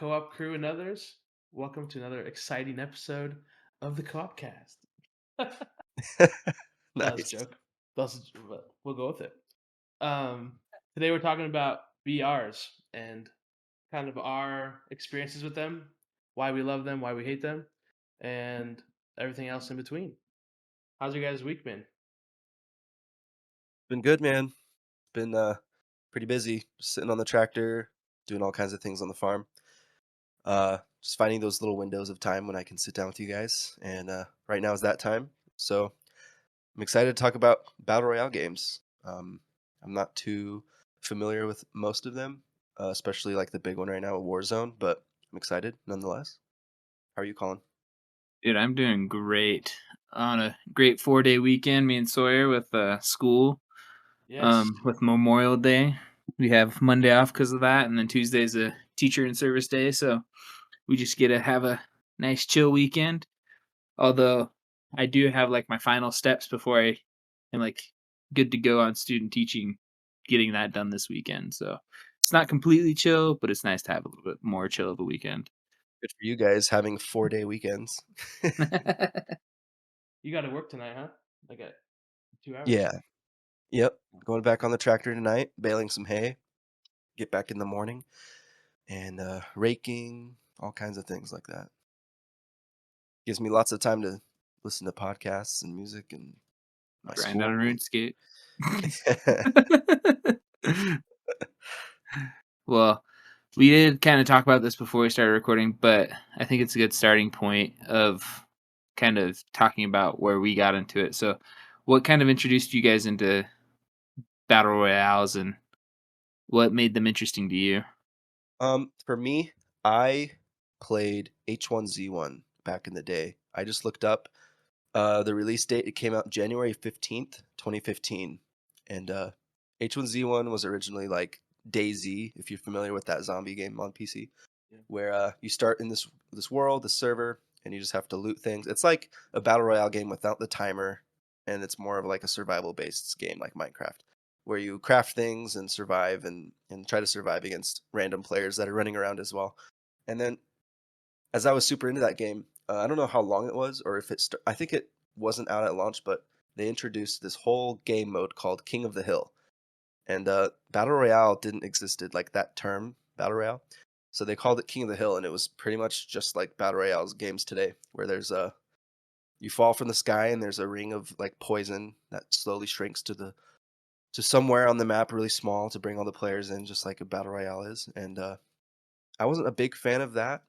Co-op crew and others. Welcome to another exciting episode of the Co-OpCast. That was a Nice. joke. But we'll go with it. Today we're talking about VRs and kind of our experiences with them, why we love them, why we hate them, and everything else in between. How's your guys' week been? Been good, man. Been pretty busy. Just sitting on the tractor, doing all kinds of things on the farm. Just finding those little windows of time when I can sit down with you guys. And right now is that time. So I'm excited to talk about Battle Royale games. I'm not too familiar with most of them, especially like the big one right now, Warzone, but I'm excited nonetheless. How are you, Colin? Dude, I'm doing great. On a great 4-day weekend, me and Sawyer with school. Yes. With Memorial Day, we have Monday off because of that, and then Tuesday's a teacher and service day, so we just get to have a nice chill weekend. Although I do have like my final steps before I am like good to go on student teaching, getting that done this weekend. So it's not completely chill, but it's nice to have a little bit more chill of a weekend. Good for you guys having 4-day weekends. You got to work tonight, huh? Like at 2 hours. Yeah. Yep. Going back on the tractor tonight, baling some hay, get back in the morning, and raking, all kinds of things like that. Gives me lots of time to listen to podcasts and music and my Grind on school. RuneScape. Well, we did kind of talk about this before we started recording, but I think it's a good starting point of kind of talking about where we got into it. So, what kind of introduced you guys into battle royales and what made them interesting to you? For me, I played H1Z1 back in the day. I just looked up the release date. It came out January 15th, 2015. And H1Z1 was originally like DayZ, if you're familiar with that zombie game on PC, Yeah. where you start in this world, the server, and you just have to loot things. It's like a battle royale game without the timer, and it's more of like a survival based game like Minecraft, where you craft things and survive and try to survive against random players that are running around as well. And then as I was super into that game, I don't know how long it was or if I think it wasn't out at launch, but they introduced this whole game mode called King of the Hill. And Battle Royale didn't existed like that term, Battle Royale. So they called it King of the Hill, and it was pretty much just like Battle Royale's games today, where there's a you fall from the sky and there's a ring of like poison that slowly shrinks to somewhere on the map really small to bring all the players in, just like a Battle Royale is. And I wasn't a big fan of that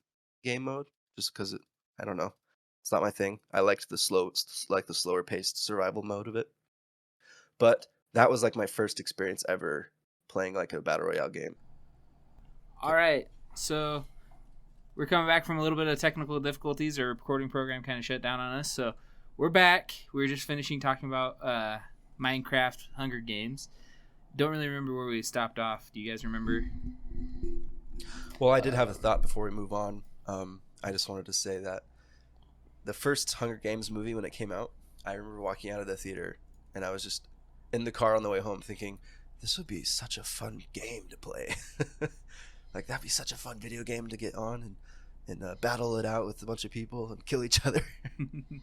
game mode just because I don't know, it's not my thing. I liked the slower paced survival mode of it. But that was like my first experience ever playing like a battle royale game. All right. So, we're coming back from a little bit of technical difficulties. Our recording program kind of shut down on us. So, we're back. We were just finishing talking about Minecraft Hunger Games. Don't really remember where we stopped off. Do you guys remember? Well, I did have a thought before we move on. I just wanted to say that the first Hunger Games movie when it came out, I remember walking out of the theater and I was just in the car on the way home thinking, this would be such a fun game to play. Like that'd be such a fun video game to get on and battle it out with a bunch of people and kill each other.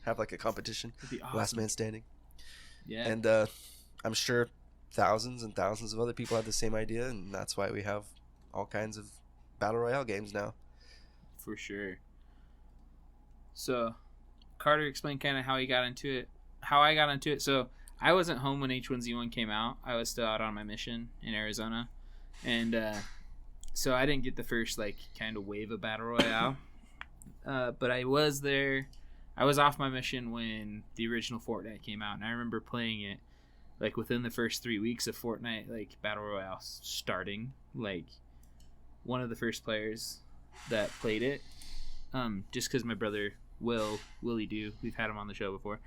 Have like a competition. That'd be awesome. Last man standing. Yeah. And I'm sure thousands and thousands of other people have the same idea, and that's why we have all kinds of battle royale games now. For sure. So, Carter explained kind of how he got into it. How I got into it. So, I wasn't home when H1Z1 came out. I was still out on my mission in Arizona. And so I didn't get the first like kind of wave of battle royale. But I was there. I was off my mission when the original Fortnite came out, and I remember playing it like within the first 3 weeks of Fortnite, like battle royale starting. Like one of the first players that played it, just because my brother Willie Do, we've had him on the show before.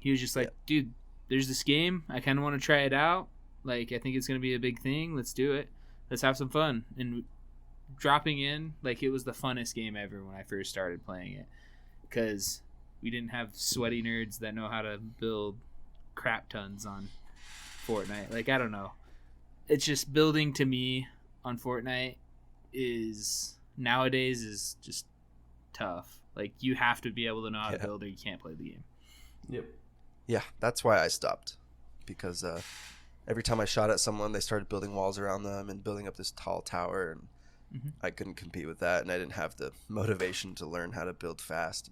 He was just like, dude, there's this game. I kind of want to try it out. Like, I think it's gonna be a big thing. Let's do it. Let's have some fun. And dropping in, like, it was the funnest game ever when I first started playing it, because we didn't have sweaty nerds that know how to build crap tons on Fortnite. Like, I don't know. It's just building to me on Fortnite is nowadays is just tough. Like, you have to be able to know how to build, or you can't play the game. Yep. Yeah, that's why I stopped, because every time I shot at someone, they started building walls around them and building up this tall tower, and I couldn't compete with that, and I didn't have the motivation to learn how to build fast.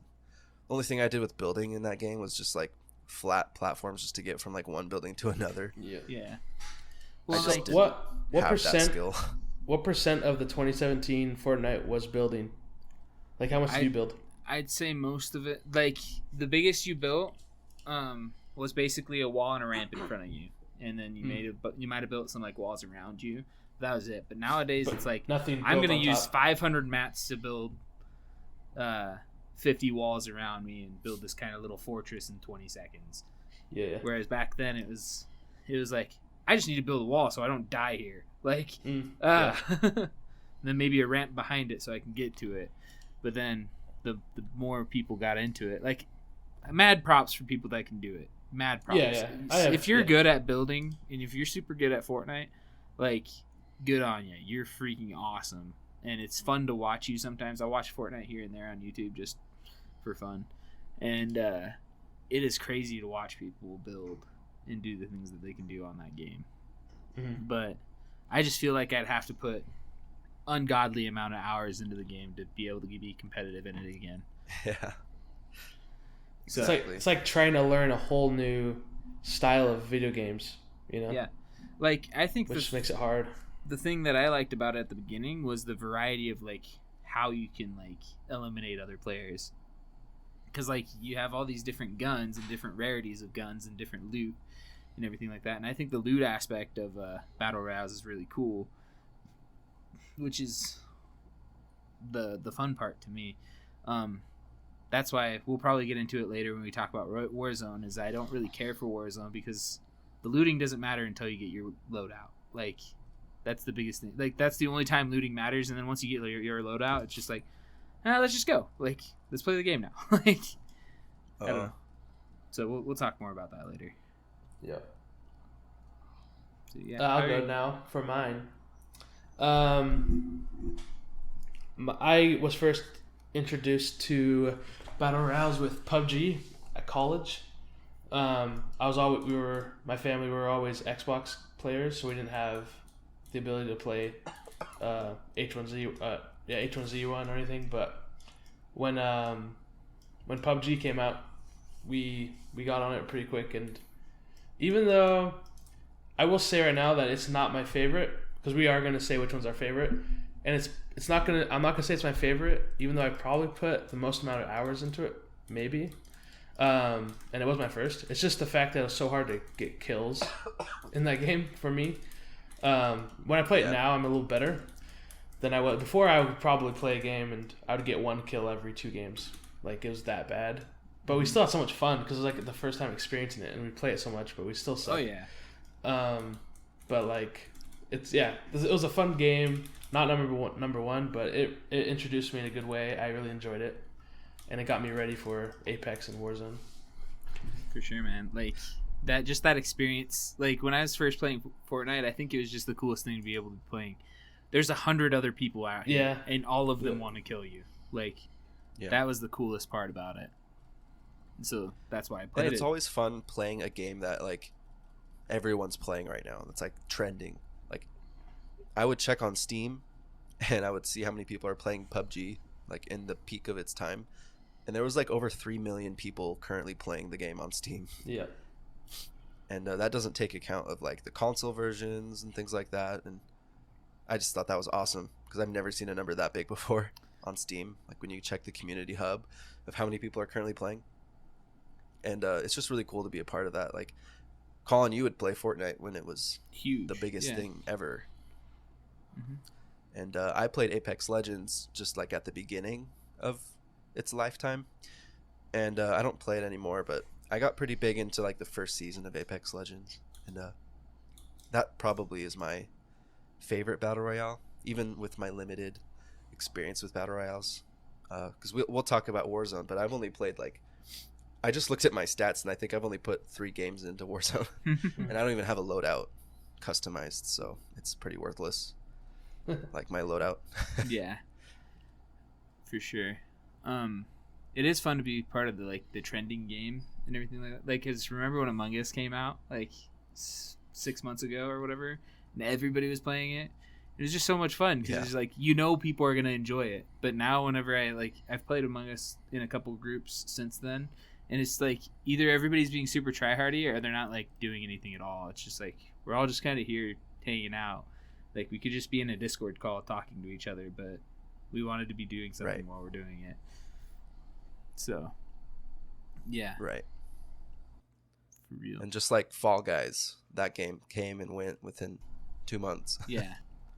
The only thing I did with building in that game was just like flat platforms, just to get from like one building to another. Yeah. Well, I just like, didn't what have percent? that skill. What percent of the 2017 Fortnite was building? Like, how much did you build? I'd say most of it. Like, the biggest you built was basically a wall and a ramp in front of you, and then you might have built some like walls around you. That was it. But nowadays it's like nothing. I'm gonna use 500 mats to build 50 walls around me and build this kind of little fortress in 20 seconds. Yeah. Whereas back then it was like, I just need to build a wall so I don't die here. Like, then maybe a ramp behind it so I can get to it. But then the more people got into it, like, mad props for people that can do it. Mad props. Yeah. If you're good at building, and if you're super good at Fortnite, like, good on you. You're freaking awesome. And it's fun to watch you sometimes. I watch Fortnite here and there on YouTube just for fun. And it is crazy to watch people build and do the things that they can do on that game. But I just feel like I'd have to put ungodly amount of hours into the game to be able to be competitive in it again. Yeah. Exactly. It's like trying to learn a whole new style of video games, you know? Yeah. Like, I think which makes it hard. The thing that I liked about it at the beginning was the variety of, like, how you can, like, eliminate other players. Because, like, you have all these different guns and different rarities of guns and different loot and everything like that. And I think the loot aspect of Battle Royale is really cool, which is the fun part to me. That's why we'll probably get into it later when we talk about Warzone, is I don't really care for Warzone because the looting doesn't matter until you get your loadout. Like, that's the biggest thing. Like, that's the only time looting matters, and then once you get your loadout, it's just like, let's just go. Like, let's play the game now. Like, I don't know. So we'll talk more about that later. Yep. So, yeah, I'll go now for mine. I was first introduced to Battle Royales with PUBG at college. My family were always Xbox players, so we didn't have the ability to play H1Z1 or anything. But when PUBG came out, we got on it pretty quick. And even though I will say right now that it's not my favorite, because we are gonna say which one's our favorite, and I'm not gonna say it's my favorite, even though I probably put the most amount of hours into it, maybe. And it was my first. It's just the fact that it was so hard to get kills in that game for me. When I play it now, I'm a little better than I was before. I would probably play a game and I would get one kill every 2 games. Like, it was that bad. But we still had so much fun because it was like the first time experiencing it, and we play it so much, but we still suck. Oh yeah. But like, it was a fun game. Not number one, but it introduced me in a good way. I really enjoyed it, and it got me ready for Apex and Warzone. For sure, man. Like, that experience. Like, when I was first playing Fortnite, I think it was just the coolest thing to be able to be playing. There's 100 other people out here, and all of them want to kill you. Like, that was the coolest part about it. And so that's why I played it. And it's always fun playing a game that, like, everyone's playing right now. It's like trending. Like, I would check on Steam and I would see how many people are playing PUBG, like, in the peak of its time, and there was like over 3 million people currently playing the game on Steam. Yeah. And that doesn't take account of like the console versions and things like that. And I just thought that was awesome because I've never seen a number that big before on Steam. Like, when you check the community hub of how many people are currently playing, and it's just really cool to be a part of that. Like, Colin, you would play Fortnite when it was huge, the biggest thing ever. Mm-hmm. And I played Apex Legends just like at the beginning of its lifetime, and I don't play it anymore, but I got pretty big into like the first season of Apex Legends, and that probably is my favorite Battle Royale, even with my limited experience with Battle Royales, because we'll talk about Warzone, but I've only played like, I just looked at my stats and I think I've only put 3 games into Warzone and I don't even have a loadout customized, so it's pretty worthless. Like, my loadout. Yeah. For sure. It is fun to be part of the trending game and everything like that. Like, cause remember when Among Us came out 6 months ago or whatever, and everybody was playing it. It was just so much fun because it's like people are gonna enjoy it. But now whenever I've played Among Us in a couple groups since then, and it's like either everybody's being super tryhardy or they're not doing anything at all. It's just we're all just kind of here hanging out. Like we could just be in a Discord call talking to each other, but we wanted to be doing something while we're doing it. So, yeah. Right. For real. And just like Fall Guys, that game came and went within 2 months. Yeah.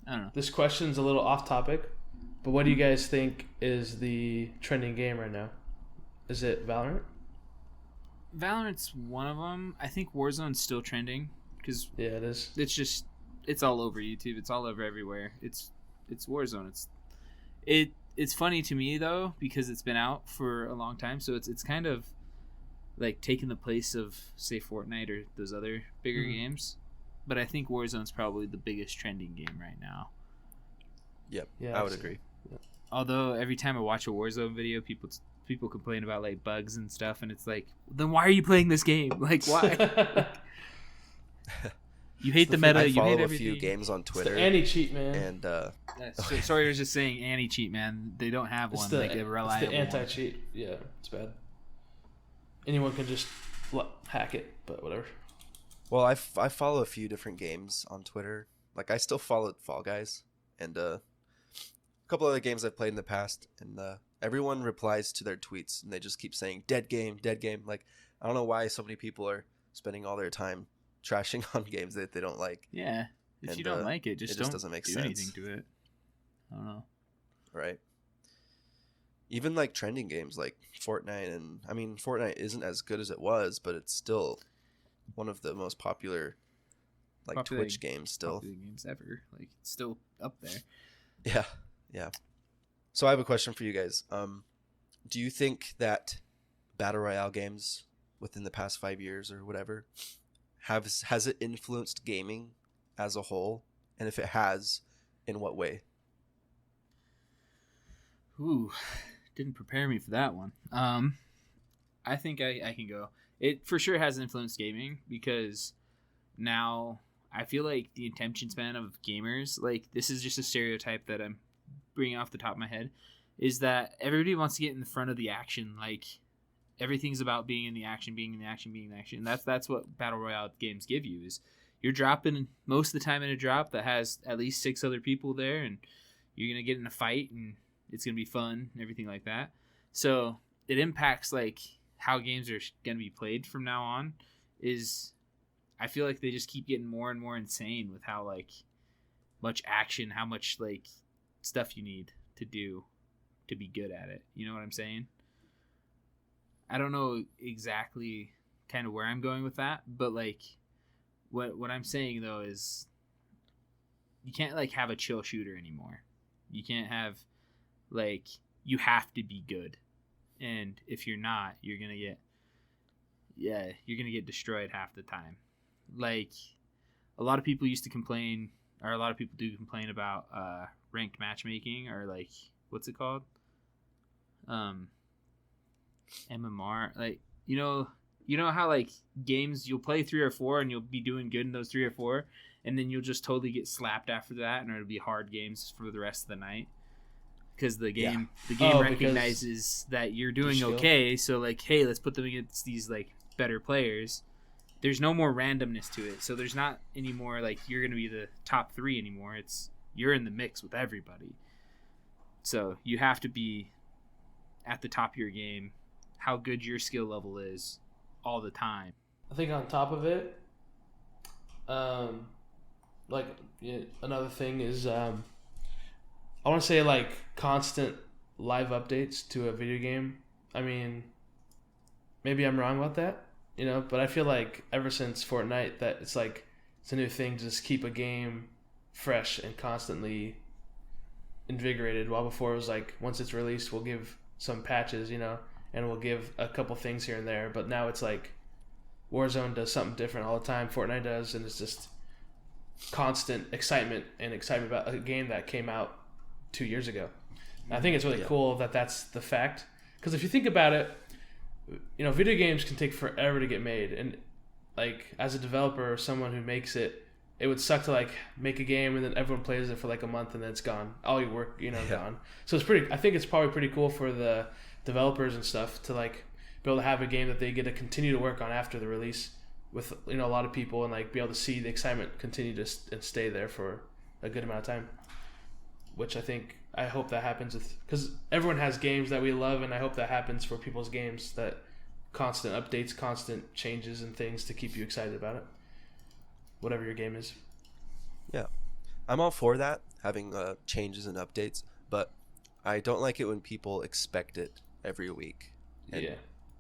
I don't know. This question's a little off topic, but what do you guys think is the trending game right now? Is it Valorant? Valorant's one of them. I think Warzone's still trending because it is. It's all over YouTube. It's all over everywhere. It's Warzone. It's funny to me though because it's been out for a long time, so it's kind of taking the place of say Fortnite or those other bigger games. But I think Warzone's probably the biggest trending game right now. Yep, yeah, I would agree. Yeah. Although every time I watch a Warzone video, people complain about bugs and stuff, and it's then why are you playing this game? Why? You hate the meta. You hate everything. I follow a few games on Twitter. It's the anti-cheat, man. And sorry, I was just saying anti-cheat, man. They don't have one. It's A reliable the anti-cheat. One. Yeah, it's bad. Anyone can just hack it, but whatever. Well, I follow a few different games on Twitter. I still follow Fall Guys and a couple other games I've played in the past. And everyone replies to their tweets, and they just keep saying "dead game, dead game." I don't know why so many people are spending all their time trashing on games that they don't like. Yeah, if you don't like it, just don't doesn't make do sense. anything to it. I don't know. Right. Even trending games like Fortnite, and I mean Fortnite isn't as good as it was, but it's still one of the most popular Twitch games still. Popular games ever. It's still up there. Yeah. So I have a question for you guys. Do you think that Battle Royale games within the past 5 years or whatever has it influenced gaming as a whole? And if it has, in what way? Ooh, didn't prepare me for that one. I think I can go. It for sure has influenced gaming because now I feel like the attention span of gamers, this is just a stereotype that I'm bringing off the top of my head, is that everybody wants to get in the front of the action. Everything's about being in the action, being in the action, being in the action. That's what Battle Royale games give you, is you're dropping most of the time in a drop that has at least 6 other people there, and you're going to get in a fight, and it's going to be fun and everything like that. So it impacts how games are going to be played from now on. Is I feel like they just keep getting more and more insane with how much action, how much stuff you need to do to be good at it. You know what I'm saying? I don't know exactly kind of where I'm going with that, but what I'm saying though is you can't have a chill shooter anymore. You can't have you have to be good. And if you're not, you're going to get destroyed half the time. A lot of people used to complain, or a lot of people do complain about ranked matchmaking, or what's it called? MMR. You know how games you'll play 3 or 4 and you'll be doing good in those 3 or 4, and then you'll just totally get slapped after that, and it'll be hard games for the rest of the night. Because the game recognizes that you're doing okay, so hey, let's put them against these better players. There's no more randomness to it, so there's not any more you're gonna be the top 3 anymore. It's you're in the mix with everybody, so you have to be at the top of your game, how good your skill level is all the time. I think on top of it, another thing is I want to say constant live updates to a video game. I mean, maybe I'm wrong about that, but I feel ever since Fortnite that it's a new thing to just keep a game fresh and constantly invigorated. While before it was once it's released, we'll give some patches, and we'll give a couple things here and there. But now it's Warzone does something different all the time. Fortnite does, and it's just constant excitement about a game that came out 2 years ago. I think it's really cool that that's the fact. Because if you think about it, video games can take forever to get made, and like as a developer or someone who makes it, it would suck to like make a game and then everyone plays it for like a month and then it's gone. All your work, gone. So I think it's probably pretty cool for the developers and stuff to like be able to have a game that they get to continue to work on after the release with a lot of people, and like be able to see the excitement continue to and stay there for a good amount of time. Which I hope that happens because everyone has games that we love, and I hope that happens for people's games, that constant updates, constant changes and things to keep you excited about it, whatever your game is. Yeah, I'm all for that, having changes and updates, but I don't like it when people expect it every week and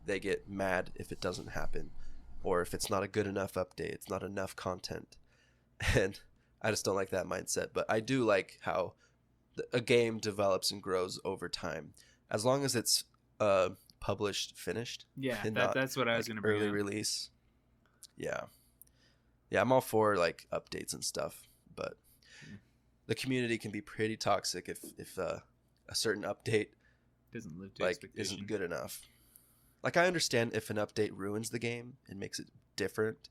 they get mad if it doesn't happen, or if it's not a good enough update, it's not enough content. And I just don't like that mindset. But I do like how a game develops and grows over time, as long as it's published, finished. Yeah, that's what I was going to bring early up. Release. Yeah, I'm all for like updates and stuff, but the community can be pretty toxic if a certain update doesn't live to like expectation. isn't good enough. Like, I understand if an update ruins the game and makes it different,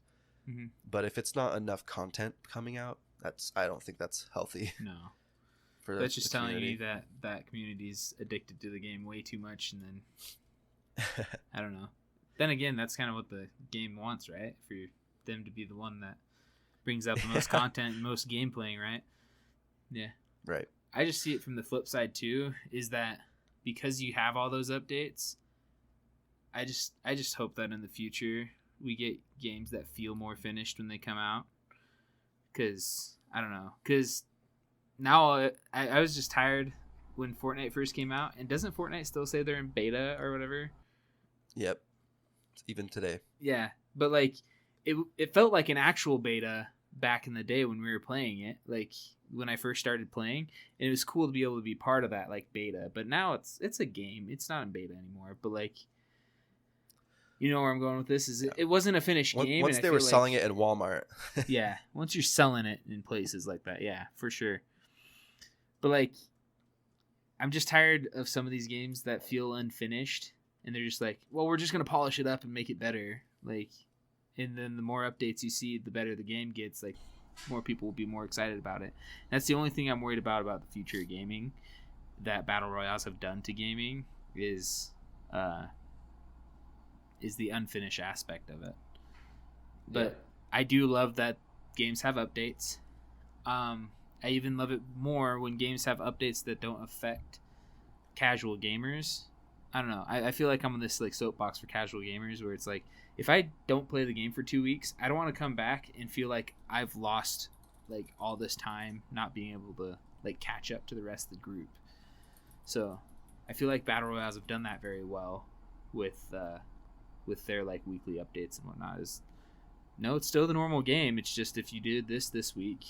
but if it's not enough content coming out, I don't think that's healthy. No. That's just telling you that community's addicted to the game way too much, and then I don't know. Then again, that's kind of what the game wants, right? For them to be the one that brings out the most content and most gameplay, right? Yeah. Right. I just see it from the flip side too, is that because you have all those updates, I just hope that in the future we get games that feel more finished when they come out. Because I don't know. Because now I was just tired when Fortnite first came out, and doesn't Fortnite still say they're in beta or whatever? Yep. Even today. Yeah, but like it felt like an actual beta back in the day when we were playing it, like when I first started playing, and it was cool to be able to be part of that like beta. But now it's a game. It's not in beta anymore. But like, you know where I'm going with this is it wasn't a finished game. Once they were selling it in Walmart. Yeah, once you're selling it in places like that, yeah, for sure. But like, I'm just tired of some of these games that feel unfinished, and they're just like, well, we're just gonna polish it up and make it better. Like, and then the more updates you see, the better the game gets. Like, more people will be more excited about it. That's the only thing I'm worried about the future of gaming, that battle royales have done to gaming, is the unfinished aspect of it. But I do love that games have updates. I even love it more when games have updates that don't affect casual gamers. I don't know. I feel like I'm on this like soapbox for casual gamers, where it's like, if I don't play the game for 2 weeks, I don't want to come back and feel like I've lost like all this time not being able to like catch up to the rest of the group. So I feel like battle royales have done that very well with their like weekly updates and whatnot. No, it's still the normal game. It's just if you did this week,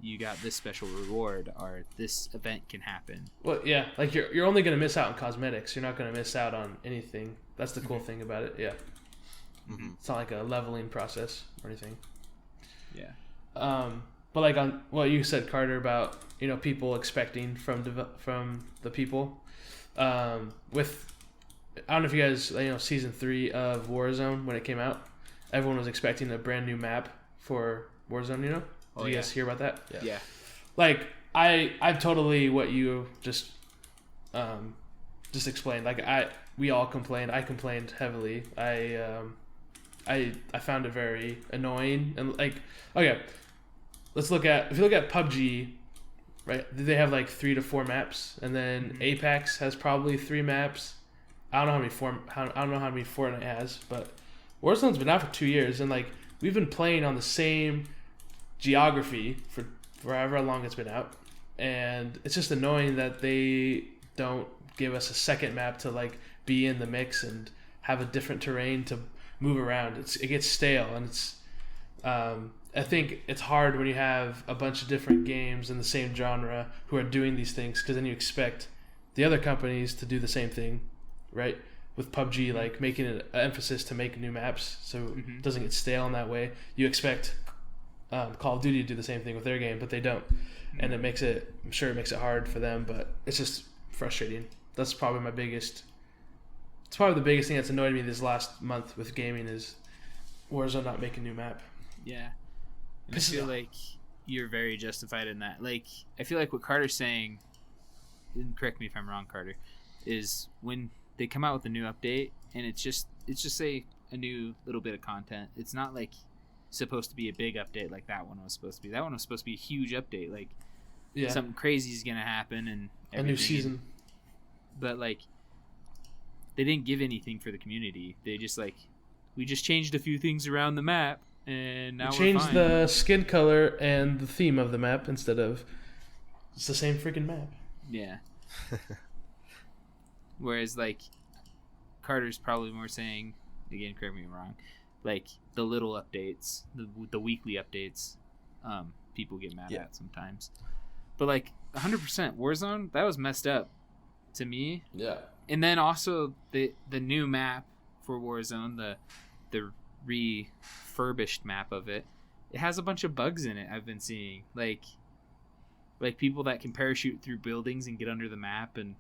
you got this special reward, or this event can happen. Well, yeah, like you're only going to miss out on cosmetics. You're not going to miss out on anything. That's the cool thing about it. Yeah. It's not like a leveling process or anything. Yeah. But like on what you said, Carter, about people expecting from the people. With I don't know if you guys season 3 of Warzone, when it came out, everyone was expecting a brand new map for Warzone. Did you guys hear about that? Yeah. Like I'm totally what you just explained. Like we all complained. I complained heavily. I found it very annoying, and like, okay, if you look at PUBG, right? They have like 3 to 4 maps, and then Apex has probably 3 maps. I don't know how many Fortnite has, but Warzone's been out for 2 years, and like we've been playing on the same geography for however long it's been out, and it's just annoying that they don't give us a second map to like be in the mix and have a different terrain to move around. It gets stale, and it's I think it's hard when you have a bunch of different games in the same genre who are doing these things, because then you expect the other companies to do the same thing, right? With PUBG, like making an emphasis to make new maps so it doesn't get stale in that way. You expect Call of Duty to do the same thing with their game, but they don't, and I'm sure it makes it hard for them. But it's just frustrating. That's probably my biggest. It's probably the biggest thing that's annoyed me this last month with gaming is Warzone not making a new map. Yeah. And I feel like you're very justified in that. Like, I feel like what Carter's saying, and correct me if I'm wrong, Carter, is when they come out with a new update and it's just a new little bit of content. It's not like supposed to be a big update like that one was supposed to be. That one was supposed to be a huge update. Like, something crazy is gonna happen and a new season. But like, they didn't give anything for the community. They just like, we just changed a few things around the map, and now we changed the skin color and the theme of the map instead of it's the same freaking map. Yeah. Whereas like, Carter's probably more saying, again, correct me if I'm wrong, like the little updates, the weekly updates, people get mad at sometimes. But like 100% Warzone, that was messed up to me. Yeah. And then also the new map for Warzone, the refurbished map of it, it has a bunch of bugs in it. I've been seeing like people that can parachute through buildings and get under the map and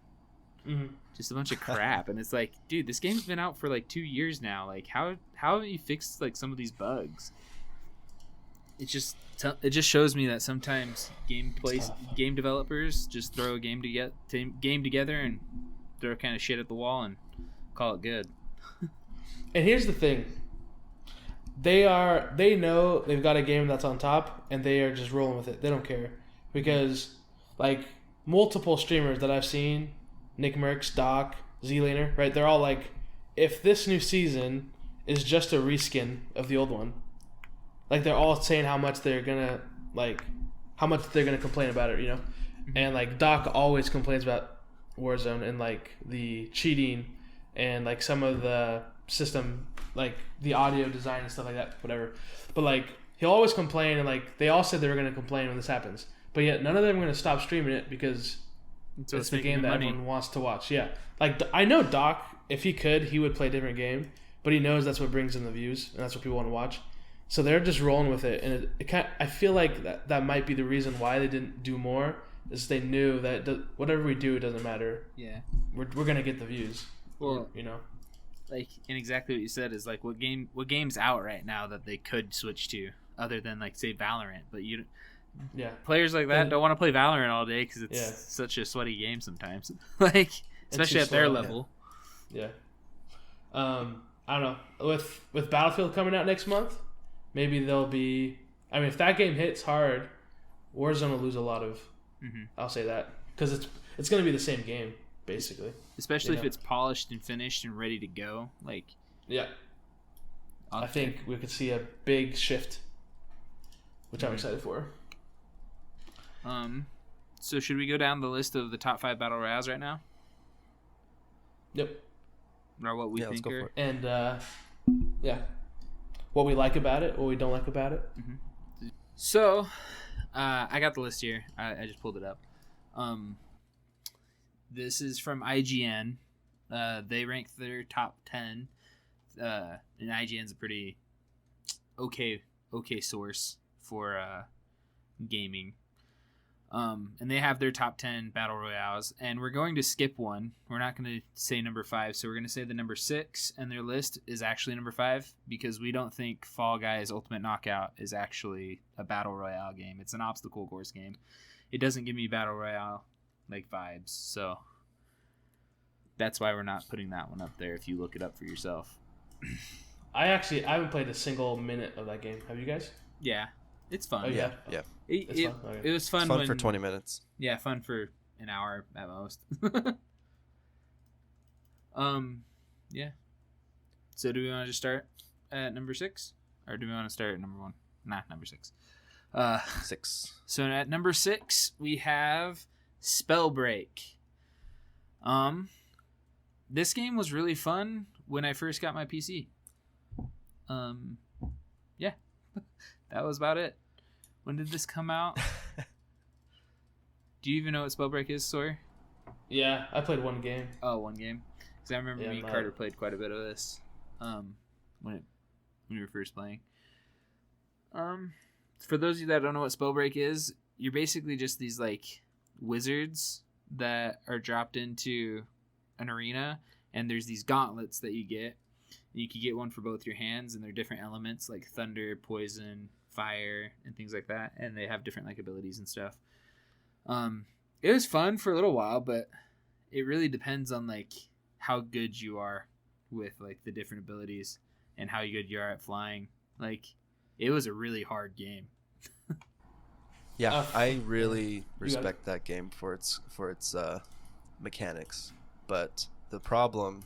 just a bunch of crap. And it's like, dude, this game's been out for like 2 years now. Like, how have you fixed like some of these bugs? It just shows me that sometimes game developers just throw a game together and throw kind of shit at the wall and call it good. And here's the thing. They know they've got a game that's on top and they are just rolling with it. They don't care. Because like multiple streamers that I've seen, Nick Merckx, Doc, Z-Laner, right? They're all like, if this new season is just a reskin of the old one, like they're all saying how much they're gonna complain about it, you know? And like Doc always complains about Warzone and like the cheating and like some of the system, like the audio design and stuff like that, whatever. But like he'll always complain, and like they all said they were gonna complain when this happens, but yet none of them are gonna stop streaming it because it's the game that everyone wants to watch. Yeah, like I know Doc, if he could, he would play a different game, but he knows that's what brings in the views and that's what people want to watch. So they're just rolling with it, and I feel like that might be the reason why they didn't do more. Is they knew that whatever we do, it doesn't matter. Yeah, we're gonna get the views. Well, you know, like, and exactly what you said is like what game's out right now that they could switch to, other than like say Valorant. But players like that don't want to play Valorant all day because it's such a sweaty game sometimes. Like, especially at their level. Yeah. I don't know. With Battlefield coming out next month, maybe they'll be. I mean, if that game hits hard, Warzone will lose a lot of. I'll say that because it's going to be the same game basically. Especially if it's polished and finished and ready to go. Like, yeah. I think we could see a big shift, which I'm excited for. So should we go down the list of the top 5 battle royales right now? Yep. Or what we think are. And what we like about it, what we don't like about it. So, I got the list here. I just pulled it up. This is from IGN. They ranked their top 10. And IGN's a pretty okay source for gaming. And they have their top 10 battle royales, and we're going to skip one. We're not going to say number 5, so we're going to say the number 6, and their list is actually number 5 because we don't think Fall Guys Ultimate Knockout is actually a battle royale game. It's an obstacle course game. It doesn't give me battle royale like vibes, so that's why we're not putting that one up there if you look it up for yourself. I haven't played a single minute of that game. Have you guys? Yeah. It's fun. Oh, yeah. It was fun. It's fun for 20 minutes. Yeah, fun for an hour at most. Yeah. So do we want to just start at number 6? Or do we want to start at number 1? Nah, number 6. 6. So at number 6, we have Spellbreak. This game was really fun when I first got my PC. Yeah. That was about it. When did this come out? Do you even know what Spellbreak is, Sawyer? Yeah, I played one game. Oh, one game. Because I remember me and Carter played quite a bit of this when we were first playing. For those of you that don't know what Spellbreak is, you're basically just these like wizards that are dropped into an arena, and there's these gauntlets that you get. And you can get one for both your hands, and they're different elements like thunder, poison, fire, and things like that. And they have different like abilities and stuff. It was fun for a little while, but it really depends on like how good you are with like the different abilities and how good you are at flying. Like, it was a really hard game. Yeah, I really respect that game for its mechanics, but the problem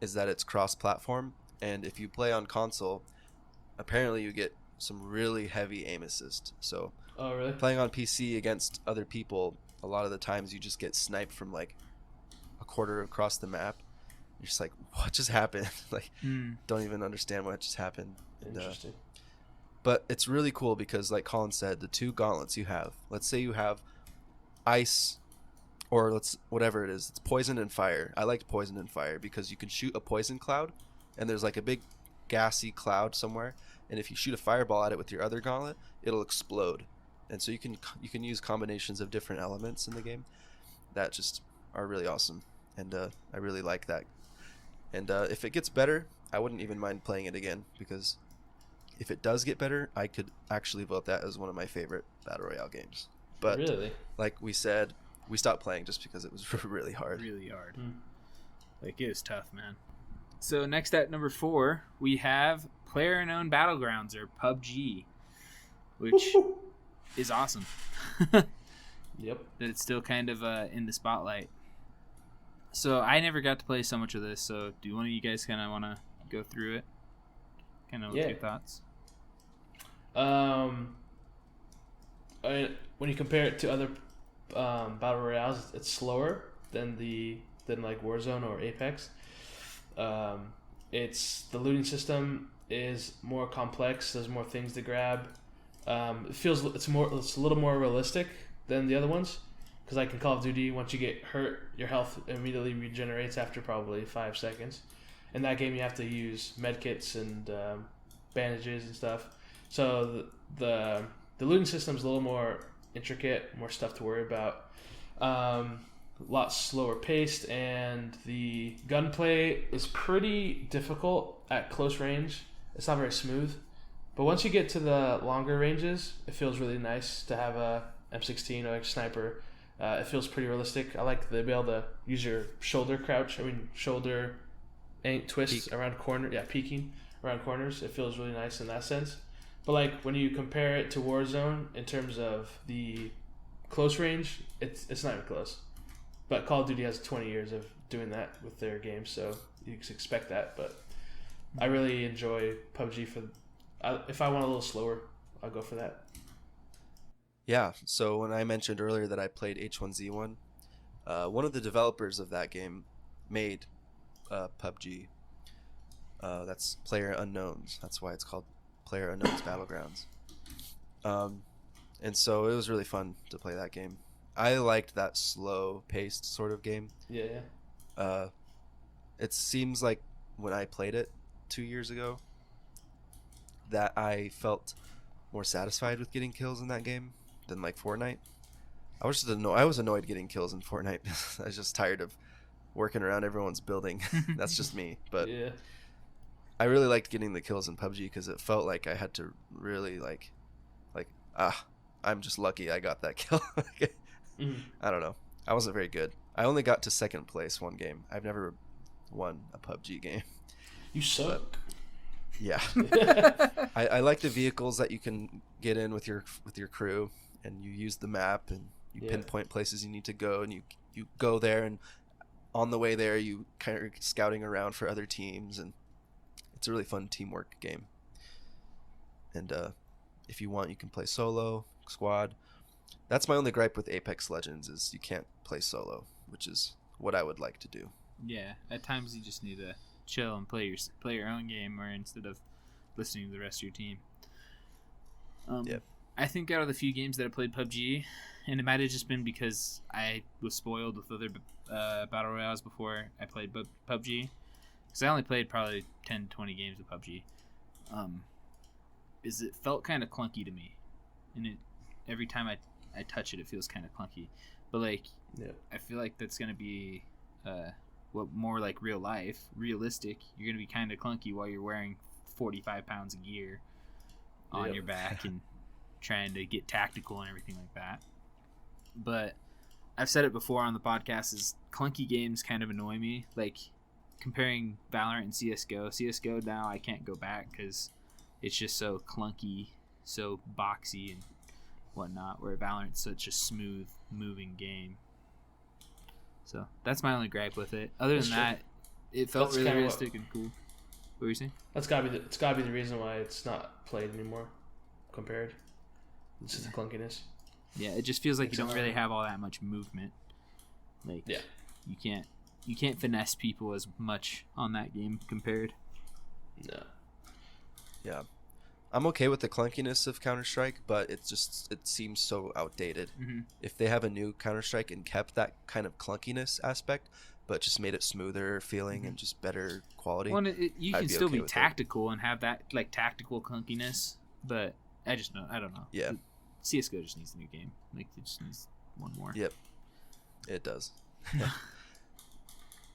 is that it's cross-platform, and if you play on console, apparently you get some really heavy aim assist. So, oh really? Playing on PC against other people, a lot of the times you just get sniped from like a quarter across the map. You're just like, what just happened? Like, don't even understand what just happened. Interesting. But it's really cool because, like Colin said, the two gauntlets you have, let's say you have ice, or whatever it is, it's poison and fire. I liked poison and fire because you can shoot a poison cloud, and there's like a big gassy cloud somewhere, and if you shoot a fireball at it with your other gauntlet, it'll explode. And so you can use combinations of different elements in the game that just are really awesome, and I really like that. And if it gets better, I wouldn't even mind playing it again, because if it does get better, I could actually vote that as one of my favorite Battle Royale games. But really, like we said, we stopped playing just because it was really hard. Really hard. Like, it was tough, man. So next at number 4, we have Player-Unknown Battlegrounds, or PUBG, which is awesome. Yep. That it's still kind of in the spotlight. So I never got to play so much of this, so do one of you guys kind of want to go through it? Kind of with your thoughts? When you compare it to other battle royales, it's slower than like Warzone or Apex. It's the looting system is more complex. There's more things to grab. It's a little more realistic than the other ones, because like in Call of Duty, once you get hurt, your health immediately regenerates after probably 5 seconds. In that game, you have to use medkits and bandages and stuff. So the looting system is a little more intricate, more stuff to worry about. A lot slower paced, and the gunplay is pretty difficult at close range. It's not very smooth, but once you get to the longer ranges, it feels really nice to have a M16 or a sniper. It feels pretty realistic. I like the able to use your shoulder twist around corner. Yeah, peeking around corners. It feels really nice in that sense. But like when you compare it to Warzone in terms of the close range, it's not even close. But Call of Duty has 20 years of doing that with their games, so you can expect that. But I really enjoy PUBG if I want a little slower, I'll go for that. Yeah, so when I mentioned earlier that I played H1Z1, one of the developers of that game made PUBG. That's Player Unknowns. That's why it's called Player Unknowns Battlegrounds. And so it was really fun to play that game. I liked that slow-paced sort of game. Yeah. It seems like when I played it 2 years ago that I felt more satisfied with getting kills in that game than like Fortnite. I was annoyed getting kills in Fortnite. I was just tired of working around everyone's building. That's just me. But yeah. I really liked getting the kills in PUBG because it felt like I had to really I'm just lucky I got that kill. I don't know. I wasn't very good. I only got to second place one game. I've never won a PUBG game. You suck. But, yeah. I like the vehicles that you can get in with your crew, and you use the map and you pinpoint places you need to go, and you go there, and on the way there you kind of scouting around for other teams, and it's a really fun teamwork game. And if you want, you can play solo, squad. That's my only gripe with Apex Legends is you can't play solo, which is what I would like to do. Yeah, at times you just need to chill and play your own game, or instead of listening to the rest of your team. I think out of the few games that I played PUBG, and it might have just been because I was spoiled with other battle royales before I played PUBG, because I only played probably 10 20 games of PUBG, is it felt kind of clunky to me, and every time I touch it, it feels kind of clunky. But like, Yeah. I feel like that's gonna be what more like real life, realistic. You're gonna be kind of clunky while you're wearing 45 pounds of gear on your back and trying to get tactical and everything like that. But I've said it before on the podcast, is clunky games kind of annoy me. Like comparing Valorant and CSGO. CSGO now I can't go back because it's just so clunky, so boxy and whatnot, where Valorant's such a smooth moving game. So that's my only gripe with it. Other than that, it felt really realistic and cool. What were you saying? It's gotta be the reason why it's not played anymore. Compared, it's just the clunkiness. Yeah, it just feels like you don't really have all that much movement. Like, you can't finesse people as much on that game compared. No. Yeah. I'm okay with the clunkiness of Counter-Strike, but it seems so outdated. Mm-hmm. If they have a new Counter-Strike and kept that kind of clunkiness aspect, but just made it smoother feeling and just better quality. Well, you can still okay be tactical and have that like tactical clunkiness, but I don't know. Yeah. CS:GO just needs a new game. Like it just needs one more. Yep. It does.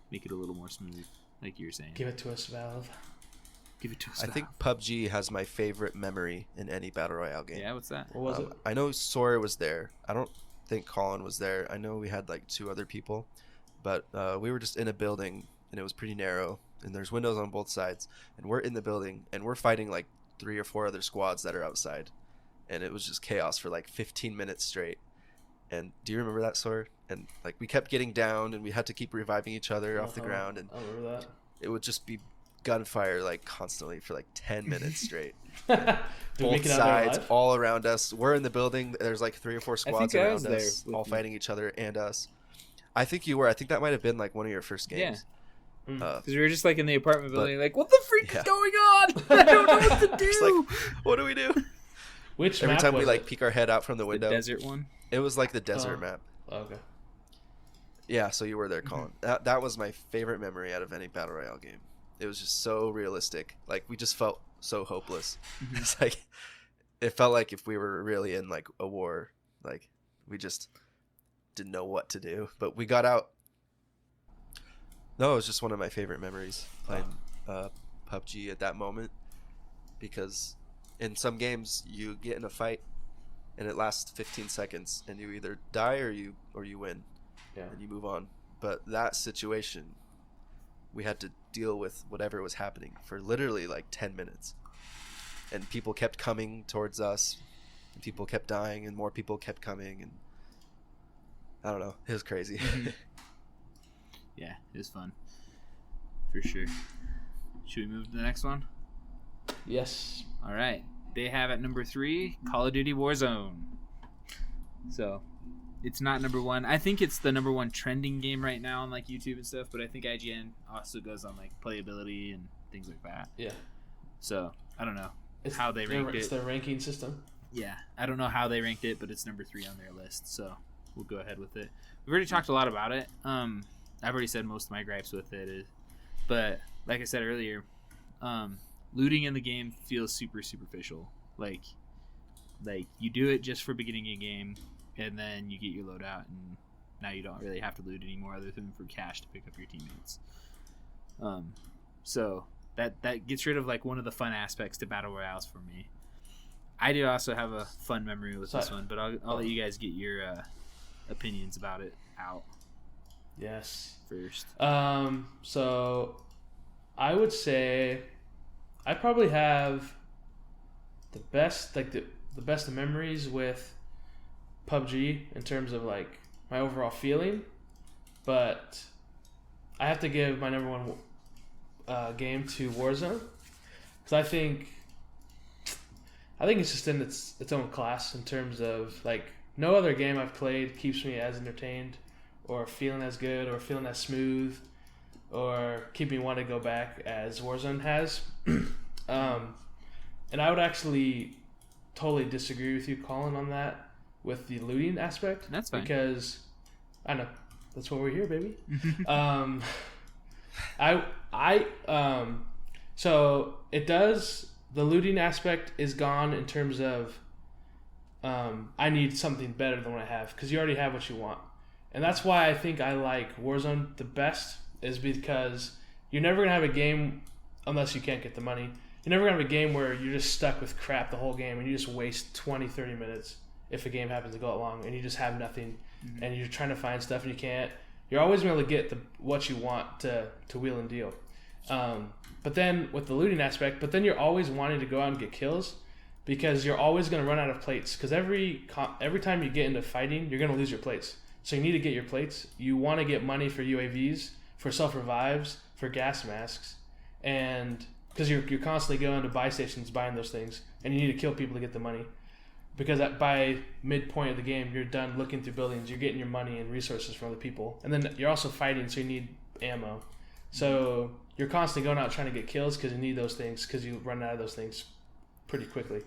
Make it a little more smooth, like you were saying. Give it to us, Valve. Give it to us. I think PUBG has my favorite memory in any Battle Royale game. Yeah, what's that? What was it? I know Sora was there. I don't think Colin was there. I know we had like 2 other people, but we were just in a building and it was pretty narrow and there's windows on both sides and we're in the building and we're fighting like 3 or 4 other squads that are outside, and it was just chaos for like 15 minutes straight. And do you remember that, Sora? And like we kept getting down and we had to keep reviving each other off the ground, and I remember that. it would just be gunfire like constantly for like 10 minutes straight. Did we Both make it out there sides alive? all around us. We're in the building. There's like 3 or 4 squads think I was around there us, with all you. fighting each other and us. I think you were. I think that might have been like one of your first games. Because we were just like in the apartment but- building, like, what the freak yeah. is going on? I don't know what to do. It's like, what do we do? Which Every map time we was like it? peek our head out from the The window. desert one. It was like the desert Oh. map. Oh, okay. Yeah, so you were there, Colin. That was my favorite memory out of any Battle Royale game. It was just so realistic. Like we just felt so hopeless. It's like it felt like if we were really in like a war, like we just didn't know what to do. But we got out. No, it was just one of my favorite memories playing PUBG at that moment, because in some games you get in a fight and it lasts 15 seconds and you either die or you win. Yeah. And you move on. But that situation, we had to deal with whatever was happening for literally like 10 minutes. And people kept coming towards us, and people kept dying, and more people kept coming, and I don't know, it was crazy. Yeah, it was fun. For sure. Should we move to the next one? Yes. All right. They have at number 3, Call of Duty Warzone. So, it's not number 1. I think it's the number 1 trending game right now on like YouTube and stuff, but I think IGN also goes on like playability and things like that. Yeah. So, I don't know It's how they ranked It's it. their ranking system. Yeah, I don't know how they ranked it, but it's number 3 on their list, so we'll go ahead with it. We've already talked a lot about it. I've already said most of my gripes with it, but like I said earlier, looting in the game feels super superficial. Like you do it just for beginning a game, and then you get your loadout, and now you don't really have to loot anymore other than for cash to pick up your teammates. So that gets rid of like one of the fun aspects to battle royales for me. I do also have a fun memory with this one, but I'll let you guys get your opinions about it out Yes. first. So I would say I probably have the best the best memories with PUBG in terms of like my overall feeling, but I have to give my number 1 game to Warzone, because I think it's just in its own class in terms of like no other game I've played keeps me as entertained or feeling as good or feeling as smooth or keep me wanting to go back as Warzone has. And I would actually totally disagree with you, Colin, on that with the looting aspect. That's fine. Because I know that's what we're here, baby. So it does. The looting aspect is gone in terms of I need something better than what I have, because you already have what you want. And that's why I think I like Warzone the best, is because you're never going to have a game, unless you can't get the money, you're never going to have a game where you're just stuck with crap the whole game and you just waste 20, 30 minutes if a game happens to go long and you just have nothing and you're trying to find stuff and you can't. You're always going to get what you want to wheel and deal. But then with the looting aspect, but then you're always wanting to go out and get kills because you're always going to run out of plates. Because every time you get into fighting, you're going to lose your plates. So you need to get your plates. You want to get money for UAVs, for self-revives, for gas masks, and because you're constantly going to buy stations buying those things, and you need to kill people to get the money. Because by midpoint of the game, you're done looking through buildings, you're getting your money and resources from other people, and then you're also fighting, so you need ammo. So you're constantly going out trying to get kills because you need those things, because you run out of those things pretty quickly.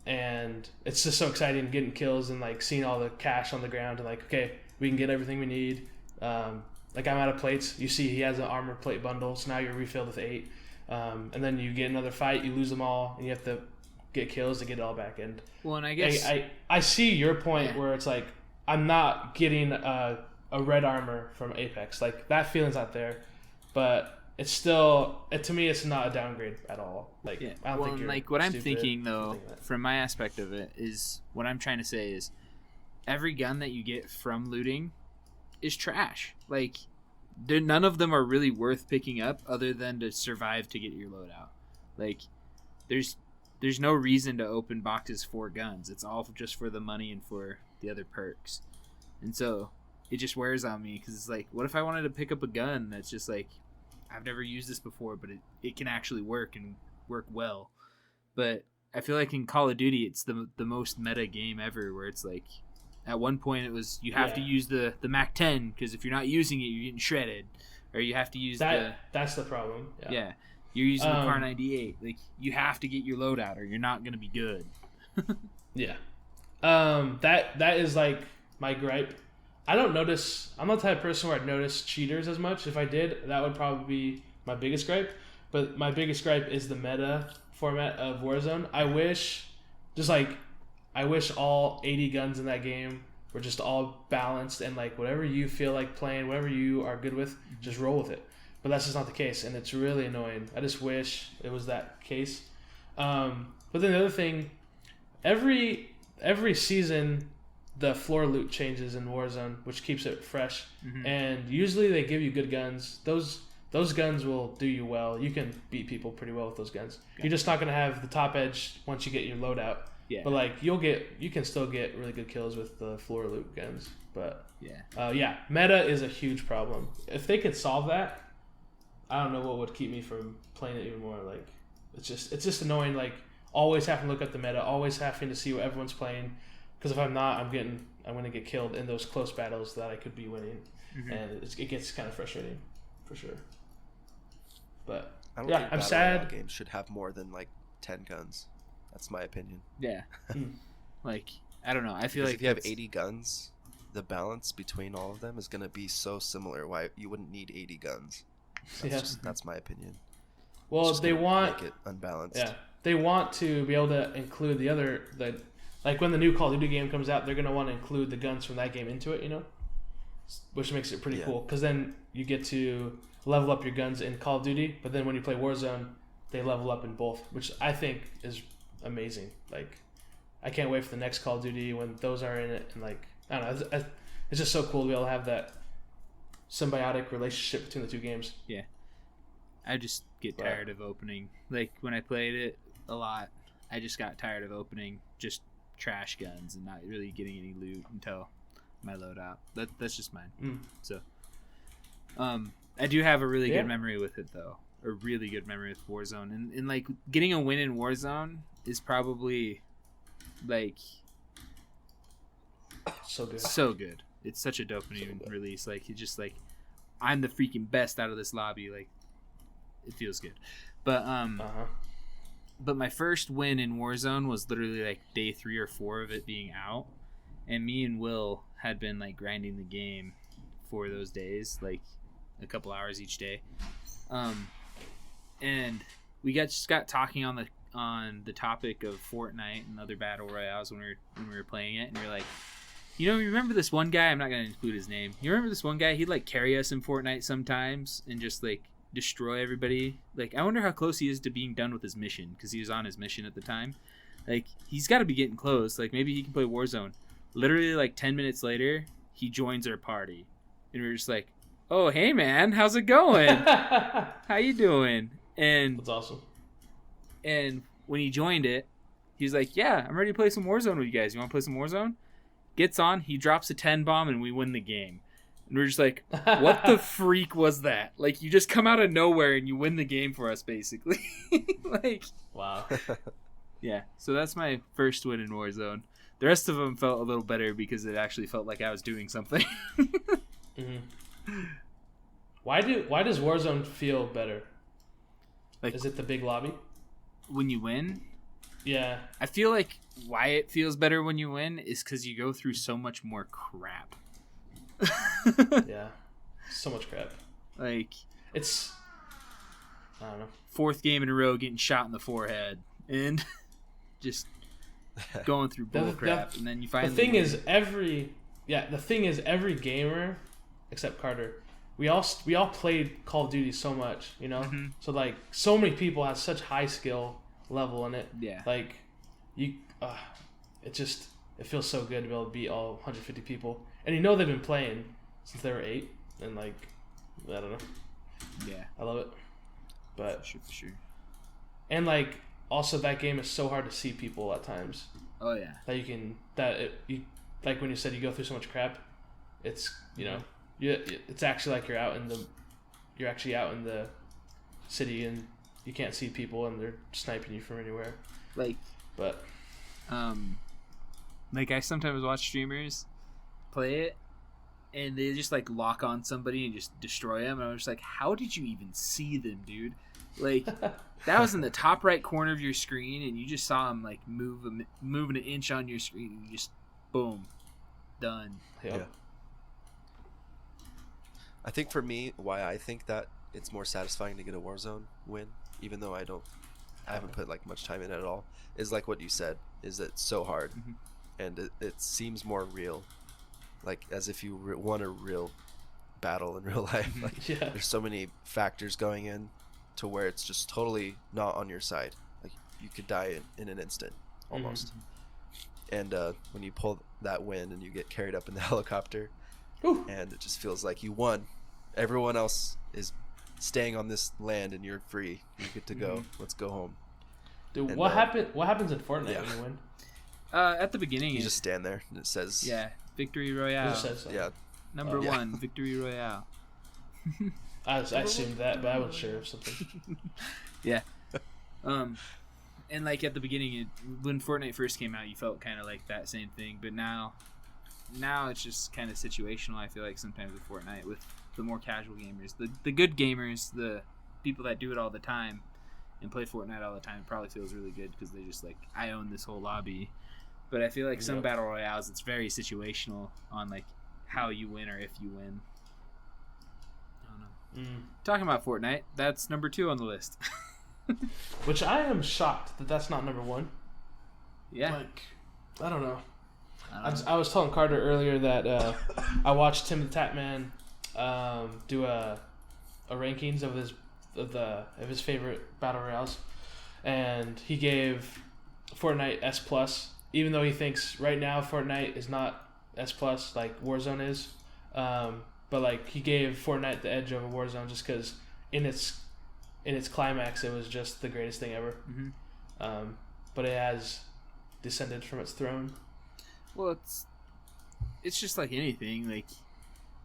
And it's just so exciting getting kills and like seeing all the cash on the ground and like, okay, we can get everything we need. Like I'm out of plates. You see he has an armor plate bundle, so now you're refilled with 8. And then you get another fight, you lose them all, and you have to get kills to get it all back. And well, and I guess I see your point where it's like I'm not getting a red armor from Apex. Like that feeling's not there, but it's still to me it's not a downgrade at all. Like I don't think you're like what I'm stupid thinking though, from my aspect of it, is what I'm trying to say is every gun that you get from looting is trash. Like none of them are really worth picking up other than to survive to get your loadout. Like there's no reason to open boxes for guns. It's all just for the money and for the other perks. And so it just wears on me because it's like, what if I wanted to pick up a gun that's just like, I've never used this before, but it can actually work and work well. But I feel like in Call of Duty, it's the most meta game ever, where it's like, at one point it was you have to use the MAC-10 because if you're not using it, you're getting shredded, or you have to use that's the problem. Yeah, you're using the Car 98. Like you have to get your loadout, or you're not gonna be good. Yeah, that is like my gripe. I'm not the type of person where I'd notice cheaters as much. If I did, that would probably be my biggest gripe. But my biggest gripe is the meta format of Warzone. I wish all 80 guns in that game were just all balanced and like whatever you feel like playing, whatever you are good with, just roll with it. But that's just not the case, and it's really annoying. I just wish it was that case. But then the other thing, every season, the floor loot changes in Warzone, which keeps it fresh. Mm-hmm. And usually they give you good guns. Those guns will do you well. You can beat people pretty well with those guns. Okay. You're just not going to have the top edge once you get your loadout. Yeah. But like you can still get really good kills with the floor loot guns. But meta is a huge problem. If they could solve that, I don't know what would keep me from playing it even more. Like it's just annoying. Like always having to look at the meta, always having to see what everyone's playing. Because if I'm not, I'm going to get killed in those close battles that I could be winning, and it gets kind of frustrating, for sure. But I don't think I'm sad. Games should have more than like 10 guns. That's my opinion. Yeah, like I don't know. I feel like if you have 80 guns, the balance between all of them is going to be so similar. Why you wouldn't need 80 guns? That's my opinion. Well, they want make it unbalanced. Yeah, they want to be able to include like when the new Call of Duty game comes out, they're going to want to include the guns from that game into it, which makes it pretty cool. Because then you get to level up your guns in Call of Duty, but then when you play Warzone, they level up in both, which I think is amazing. Like, I can't wait for the next Call of Duty when those are in it. And like, I don't know, it's just so cool to be able to have that symbiotic relationship between the two games. Yeah. I just get tired of opening. Like, when I played it a lot, I just got tired of opening just trash guns and not really getting any loot until my loadout. That's just mine. So I do have a really good memory with it though. A really good memory with Warzone. And like getting a win in Warzone is probably like so good. It's such a dopamine release. Like it's just like I'm the freaking best out of this lobby. Like it feels good. But But my first win in Warzone was literally like day 3 or 4 of it being out, and me and Will had been like grinding the game for those days, like a couple hours each day, and we just got talking on the topic of Fortnite and other battle royales when we were playing it, and we were like, You know, remember this one guy? I'm not gonna include his name. You remember this one guy? He'd like carry us in Fortnite sometimes and just like destroy everybody. Like, I wonder how close he is to being done with his mission, because he was on his mission at the time. Like, he's got to be getting close. Like, maybe he can play Warzone. Literally, like 10 minutes later, he joins our party, and we're just like, "Oh, hey man, how's it going? How you doing?" And That's awesome. And when he joined it, he's like, "Yeah, I'm ready to play some Warzone with you guys. You want to play some Warzone?" Gets on, he drops a 10 bomb, and we win the game. And we're just like, what the freak was that? Like, you just come out of nowhere and you win the game for us, basically. Like, Wow. yeah. So that's my first win in Warzone. The rest of them felt a little better because it actually felt like I was doing something. Mm-hmm. Why does Warzone feel better? Like, is it the big lobby? When you win? Yeah. I feel like why it feels better when you win is because you go through so much more crap. Yeah. So much crap. Like, it's, I don't know. 4th game in a row getting shot in the forehead and just going through bull crap, and then you finally. The thing is, every gamer except Carter, we all played Call of Duty so much, you know. Mm-hmm. So like, so many people have such high skill level in it. Yeah. Like, it feels so good to be able to beat all 150 people, and you know they've been playing since they were 8, and like, I don't know. Yeah. I love it. But for sure. And like, also that game is so hard to see people at times. Oh yeah. Like when you said you go through so much crap, it's, you know, it's actually like you're actually out in the city and you can't see people and they're sniping you from anywhere. Like, but like I sometimes watch streamers play it and they just like lock on somebody and just destroy them, and I was just like, how did you even see them, dude? Like, that was in the top right corner of your screen, and you just saw them like moving an inch on your screen, and you just boom, done. Yep. Yeah. I think for me, why I think that it's more satisfying to get a Warzone win, even though I haven't put like much time in it at all, is like what you said, is that it's so hard, and it seems more real, like as if you won a real battle in real life. Like, yeah. There's so many factors going in to where it's just totally not on your side. Like, you could die in an instant almost. And when you pull that win and you get carried up in the helicopter, Ooh. and it just feels like you won. Everyone else is staying on this land and you're free. You get to go. Let's go home. Dude, And, what happens in Fortnite when you win? At the beginning, You just stand there and it says, yeah, Victory It Royale. just says so. yeah, Number yeah. 1, Victory Royale. I assumed that, but I wasn't sure of something. Yeah. And like at the beginning, when Fortnite first came out, you felt kind of like that same thing. But now it's just kind of situational. I feel like sometimes with Fortnite, with the more casual gamers, the good gamers, the people that do it all the time and play Fortnite all the time, it probably feels really good because they're just like, I own this whole lobby. But I feel like some battle royales, it's very situational on like how you win or if you win. I don't know. Talking about Fortnite, that's number 2 on the list. Which I am shocked that that's not number 1. Yeah. Like, I don't know. I was telling Carter earlier that I watched Tim the Tatman do a rankings of his favorite battle royales, and he gave Fortnite S+, even though he thinks right now Fortnite is not S+ like Warzone is. But like, he gave Fortnite the edge over Warzone just because in its climax it was just the greatest thing ever. But it has descended from its throne. Well, it's just like anything. Like,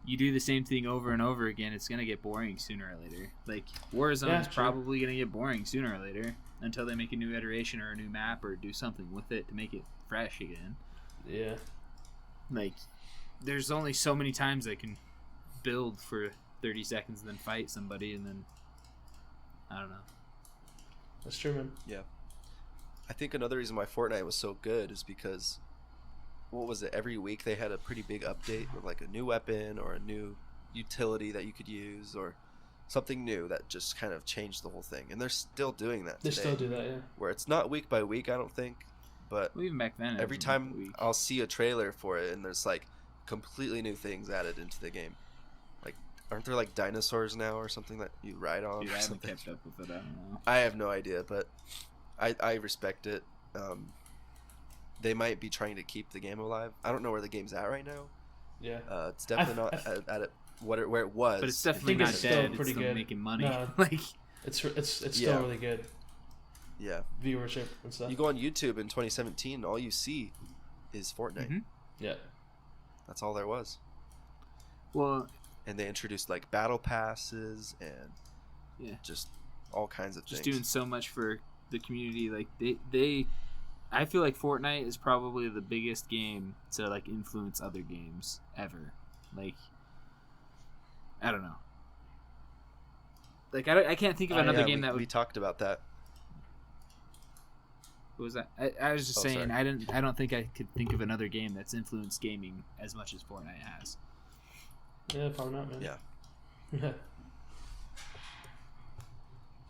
you do the same thing over and over again, it's gonna get boring sooner or later. Like, Warzone's probably gonna get boring sooner or later until they make a new iteration or a new map or do something with it to make it fresh again. Yeah. Like, there's only so many times I can build for 30 seconds and then fight somebody, and then I don't know. That's true, man. Yeah. I think another reason why Fortnite was so good is because, what was it, every week they had a pretty big update with like a new weapon or a new utility that you could use or something new that just kind of changed the whole thing. And they're still doing that They today, still do that, yeah. where it's not week by week, I don't think, but Well, even back then, it every was like a time week. I'll see a trailer for it, and there's like completely new things added into the game. Like, aren't there like dinosaurs now or something that you ride on? Dude, or I haven't something? kept up with it. I don't know. I have no idea, but I respect it. They might be trying to keep the game alive. I don't know where the game's at right now. Yeah. It's definitely not at it where it was. But it's definitely think not it's dead. still It's pretty still good. making money. No. Like, It's Yeah. still really good Yeah. viewership and stuff. You go on YouTube in 2017, all you see is Fortnite. Mhm. Yeah. That's all there was. well, And they introduced like battle passes and Yeah. just all kinds of just things. doing so much for the community. Like they I feel like Fortnite is probably the biggest game to like influence other games ever. Like, I don't know. Like, I can't think of another Yeah, game that we would. talked about that. What was that? I was just Oh, saying. sorry. I don't think I could think of another game that's influenced gaming as much as Fortnite has. Yeah, probably not, man. Yeah. Yeah.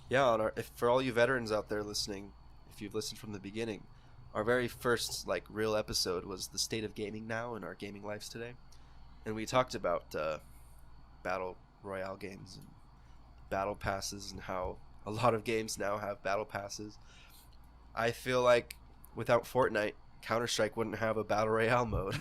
Yeah, if for all you veterans out there listening, if you've listened from the beginning, our very first like real episode was the state of gaming now in our gaming lives today, and we talked about battle royale games and battle passes and how a lot of games now have battle passes. I feel like without Fortnite, Counter-Strike wouldn't have a battle royale mode,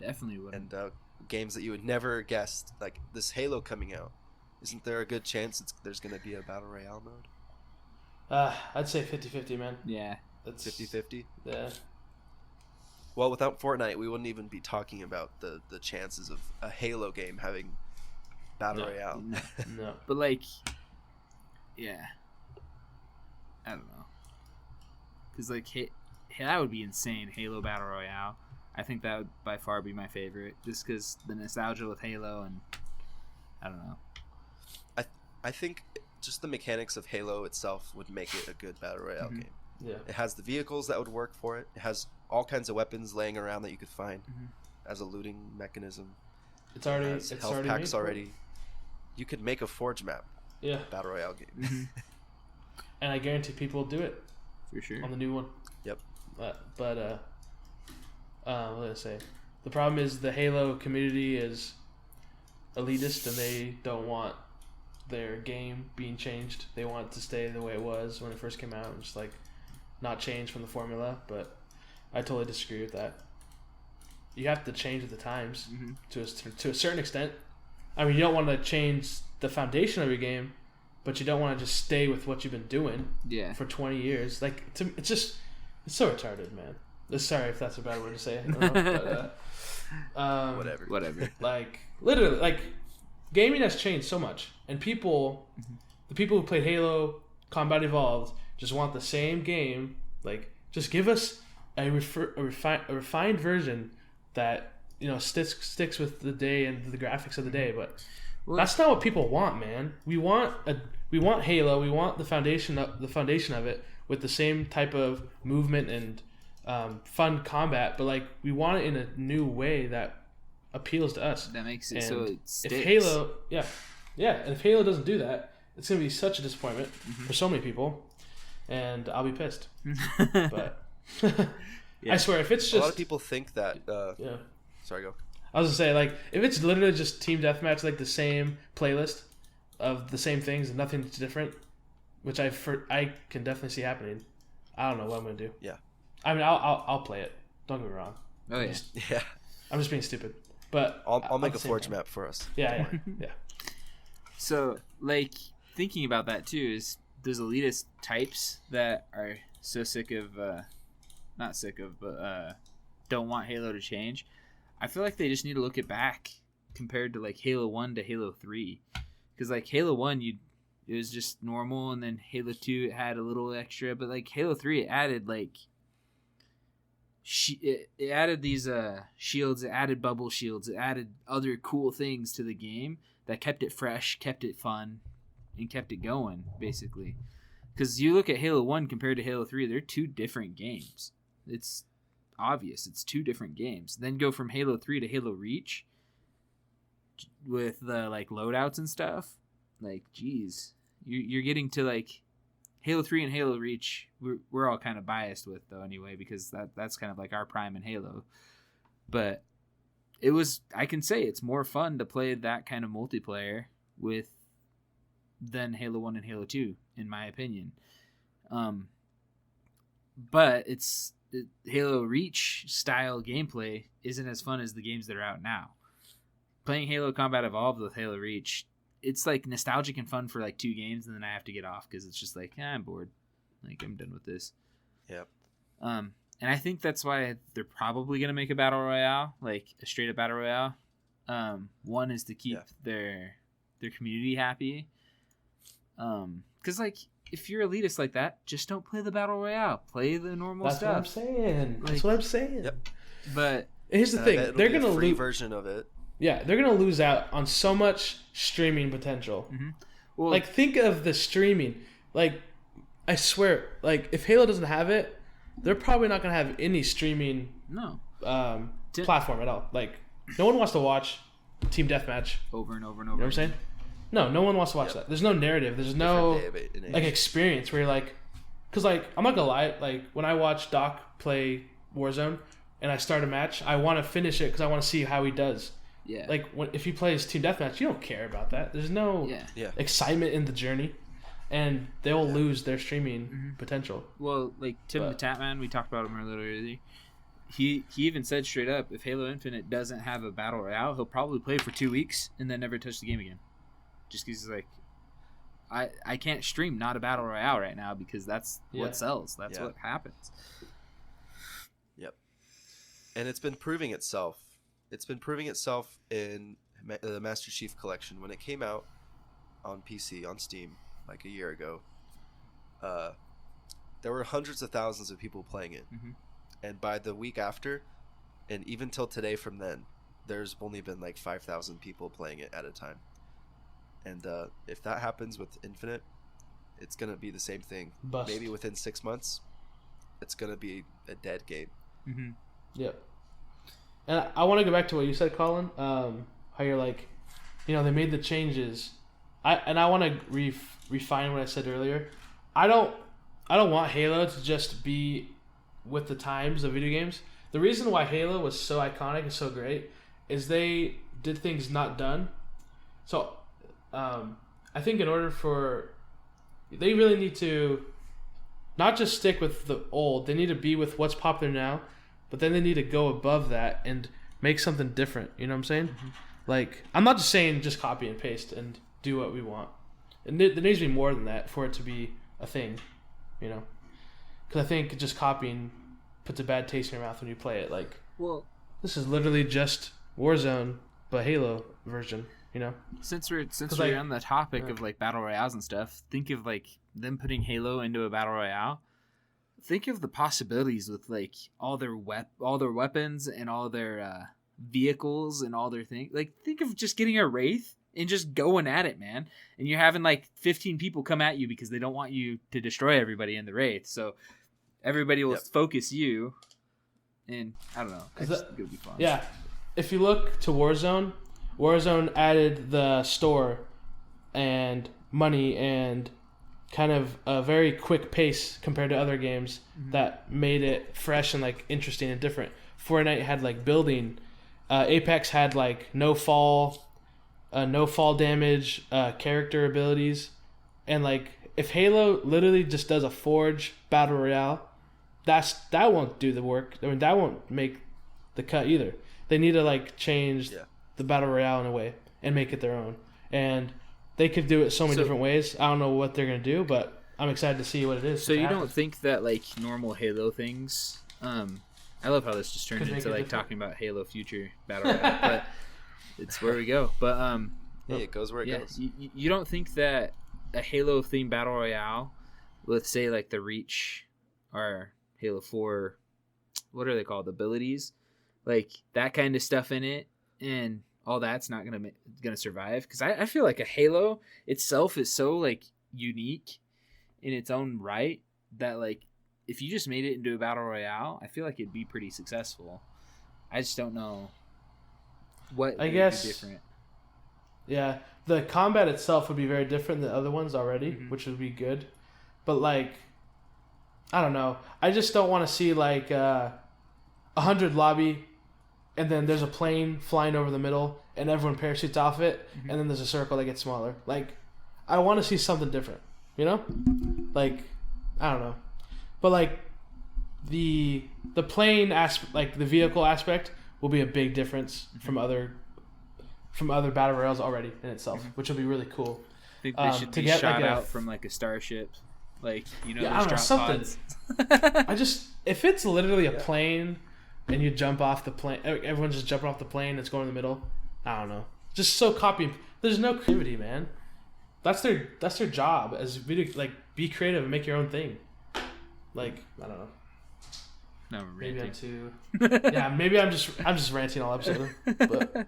Definitely wouldn't. and games that you would never guessed, like this Halo coming out. Isn't there a good chance there's going to be a battle royale mode? I'd say 50-50, man. Yeah. That's 50-50? Yeah. Well, without Fortnite, we wouldn't even be talking about the chances of a Halo game having battle No. royale. No. But like, yeah, I don't know, because like that would be insane. Halo Battle Royale. I think that would by far be my favorite, just because the nostalgia with Halo, and I don't know. I think just the mechanics of Halo itself would make it a good battle royale Mhm. game. Yeah. It has the vehicles that would work for it. It has all kinds of weapons laying around that you could find Mhm. as a looting mechanism. It's already It has it's health already packs made. already. You could make a Forge map Yeah. battle royale game. Mhm. And I guarantee people will do it For sure. on the new one. Yep. But what did I say? The problem is the Halo community is elitist and they don't want their game being changed. They want it to stay the way it was when it first came out and just like not change from the formula. But I totally disagree with that. You have to change with the times Mhm. to a certain extent. I mean, you don't want to change the foundation of your game, but you don't want to just stay with what you've been doing Yeah. for 20 years. Like, it's so retarded, man. Sorry if that's a bad word to say. I don't know, but, Whatever. Whatever. Like, literally, like, gaming has changed so much, and the people who played Halo, Combat Evolved, just want the same game. Like, just give us a refined version that sticks with the day and the graphics of the day. But Well, that's not what people want, man. We want Halo. We want the foundation of it with the same type of movement and fun combat, but like we want it in a new way that appeals to us. that makes it And so it sticks. if Halo, and if Halo doesn't do that, it's gonna be such a disappointment for so many people, and I'll be pissed. But Yeah. I swear, if it's A just lot of people think that. yeah, Sorry, go. I was gonna say, like, if it's literally just team deathmatch, like the same playlist of the same things and nothing's different, which I can definitely see happening. I don't know what I'm gonna do. Yeah. I mean, I'll play it. Don't get me wrong. Oh yeah. Yeah. I'm just being stupid. But I'll make at a the same Forge time- map for us. Yeah, yeah. So, like, thinking about that too is those elitist types that are so sick of, not sick of, but don't want Halo to change. I feel like they just need to look it back compared to like Halo 1 to Halo 3, because like Halo 1 it was just normal, and then Halo 2 it had a little extra, but like Halo 3 it added like it added these shields, it added bubble shields, it added other cool things to the game that kept it fresh, kept it fun, and kept it going, basically. Because you look at Halo 1 compared to Halo 3, they're two different games. It's obvious. It's two different games. Then go from Halo 3 to Halo Reach with the like loadouts and stuff. Like, geez. You're getting to like Halo 3 and Halo Reach, we're all kind of biased with, though, anyway, because that's kind of like our prime in Halo. But I can say it's more fun to play that kind of multiplayer than Halo 1 and Halo 2, in my opinion. But Halo Reach style gameplay isn't as fun as the games that are out now. Playing Halo Combat Evolved with Halo Reach, it's like nostalgic and fun for like 2 games, and then I have to get off because it's just like, I'm bored. Like, I'm done with this. Yep. And I think that's why they're probably gonna make a battle royale, like a straight up battle royale. One is to keep their community happy. Because like, if you're elitist like that, just don't play the battle royale. Play the normal stuff. That's what I'm saying. That's what I'm saying. Yep. But here's the thing: they're gonna free lose version of it. Yeah, they're gonna lose out on so much streaming potential. Mm-hmm. Well, like, think of the streaming. Like, I swear, like, if Halo doesn't have it, they're probably not gonna have any streaming platform at all. Like, no one wants to watch Team Deathmatch over and over and over. You know what I'm saying? No one wants to watch that. There's no narrative. There's no like experience where you're like, because like, I'm not gonna lie, like when I watch Doc play Warzone and I start a match, I want to finish it because I want to see how he does. Yeah. Like if he plays Team Deathmatch, you don't care about that. There's no excitement in the journey, and they'll lose their streaming potential. Well, like Tim the Tatman, we talked about him earlier. He even said straight up, if Halo Infinite doesn't have a battle royale, he'll probably play for 2 weeks and then never touch the game again. Just because he's like, I can't stream not a battle royale right now because that's what sells. That's what happens. Yep. And it's been proving itself. It's been proving itself in the Master Chief Collection. When it came out on PC, on Steam, like a year ago, there were hundreds of thousands of people playing it. Mm-hmm. And by the week after, and even till today from then, there's only been like 5,000 people playing it at a time. And if that happens with Infinite, it's going to be the same thing. Bust. Maybe within 6 months, it's going to be a dead game. Mm-hmm. Yep. And I want to go back to what you said, Colin. How you're like, they made the changes. I want to refine what I said earlier. I don't want Halo to just be with the times of video games. The reason why Halo was so iconic and so great is they did things not done. So I think in order they really need to not just stick with the old. They need to be with what's popular now. But then they need to go above that and make something different. You know what I'm saying? Mm-hmm. Like, I'm not just saying just copy and paste and do what we want. And there needs to be more than that for it to be a thing, Because I think just copying puts a bad taste in your mouth when you play it. Like, well, this is literally just Warzone, but Halo version, Since we're on the topic of, like, battle royales and stuff, think of, like, them putting Halo into a battle royale. Think of the possibilities with like all their weapons and all their vehicles and all their things. Like, think of just getting a Wraith and just going at it, man. And you're having like 15 people come at you because they don't want you to destroy everybody in the Wraith. So everybody will focus you. And I don't know. It'll be fun. Yeah. If you look to Warzone added the store and money and kind of a very quick pace compared to other games that made it fresh and like interesting and different. Fortnite had like building. Apex had like no fall damage, character abilities, and like if Halo literally just does a Forge battle royale, that won't do the work. I mean, that won't make the cut either. They need to like change the battle royale in a way and make it their own. And they could do it so many different ways. I don't know what they're going to do, but I'm excited to see what it is. So you don't think that, like, normal Halo things... I love how this just turned into, like, talking about Halo Future Battle Royale, but it's where we go. But, hey, it goes where it goes. You don't think that a Halo-themed Battle Royale with, say, like, the Reach or Halo 4... What are they called? Abilities? Like, that kind of stuff in it, and... all that's not gonna survive, because I feel like a Halo itself is so like unique in its own right that like if you just made it into a battle royale, I feel like it'd be pretty successful. I just don't know what I guess would be different. Yeah, the combat itself would be very different than the other ones already, which would be good. but like, I don't know. I just don't want to see like 100 lobby, and then there's a plane flying over the middle, and everyone parachutes off it, and then there's a circle that gets smaller. Like, I want to see something different, you know? Like, I don't know, but like the plane aspect, like the vehicle aspect, will be a big difference from other battle royales already in itself, which will be really cool. I think they should to be get shot like out from like a starship, like I don't know, those drop something. pods. If it's literally a plane and you jump off the plane, everyone's just jumping off the plane that's going in the middle. I don't know, just so copy. There's no creativity, man. That's their job as video, like be creative and make your own thing. Like, I don't know. No, maybe I'm too. Yeah, maybe I'm just ranting all episode. But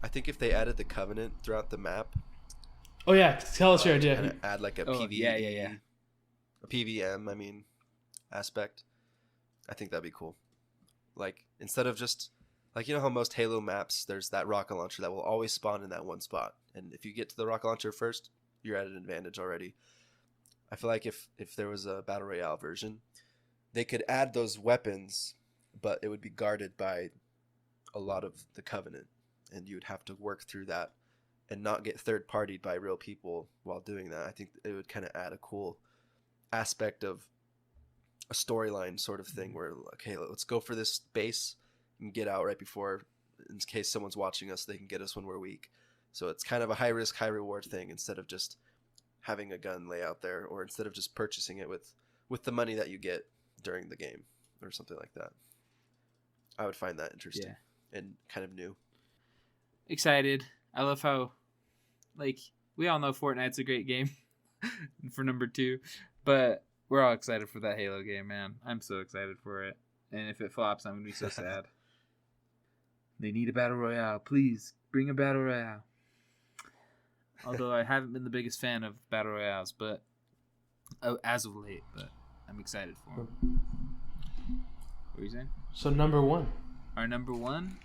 I think if they added the Covenant throughout the map, oh yeah, tell us your idea. and add like a PvE, yeah. a PVM, I mean, aspect. I think that'd be cool. Like, instead of just like, you know how most Halo maps, there's that rocket launcher that will always spawn in that one spot, and if you get to the rocket launcher first, you're at an advantage already. I feel like if there was a Battle Royale version, they could add those weapons, but it would be guarded by a lot of the Covenant, and you would have to work through that and not get third-partied by real people while doing that. I think it would kind of add a cool aspect of a storyline sort of thing where, okay, let's go for this base and get out right before, in case someone's watching us, they can get us when we're weak. So it's kind of a high-risk, high-reward thing instead of just having a gun lay out there, or instead of just purchasing it with the money that you get during the game or something like that. I would find that interesting and kind of new. Excited. I love how, like, we all know Fortnite's a great game for number 2, but we're all excited for that Halo game, man. I'm so excited for it. And if it flops, I'm going to be so sad. They need a Battle Royale. Please, bring a Battle Royale. Although I haven't been the biggest fan of Battle Royales, but as of late, but I'm excited for them. What are you saying? So number 1. Our number 1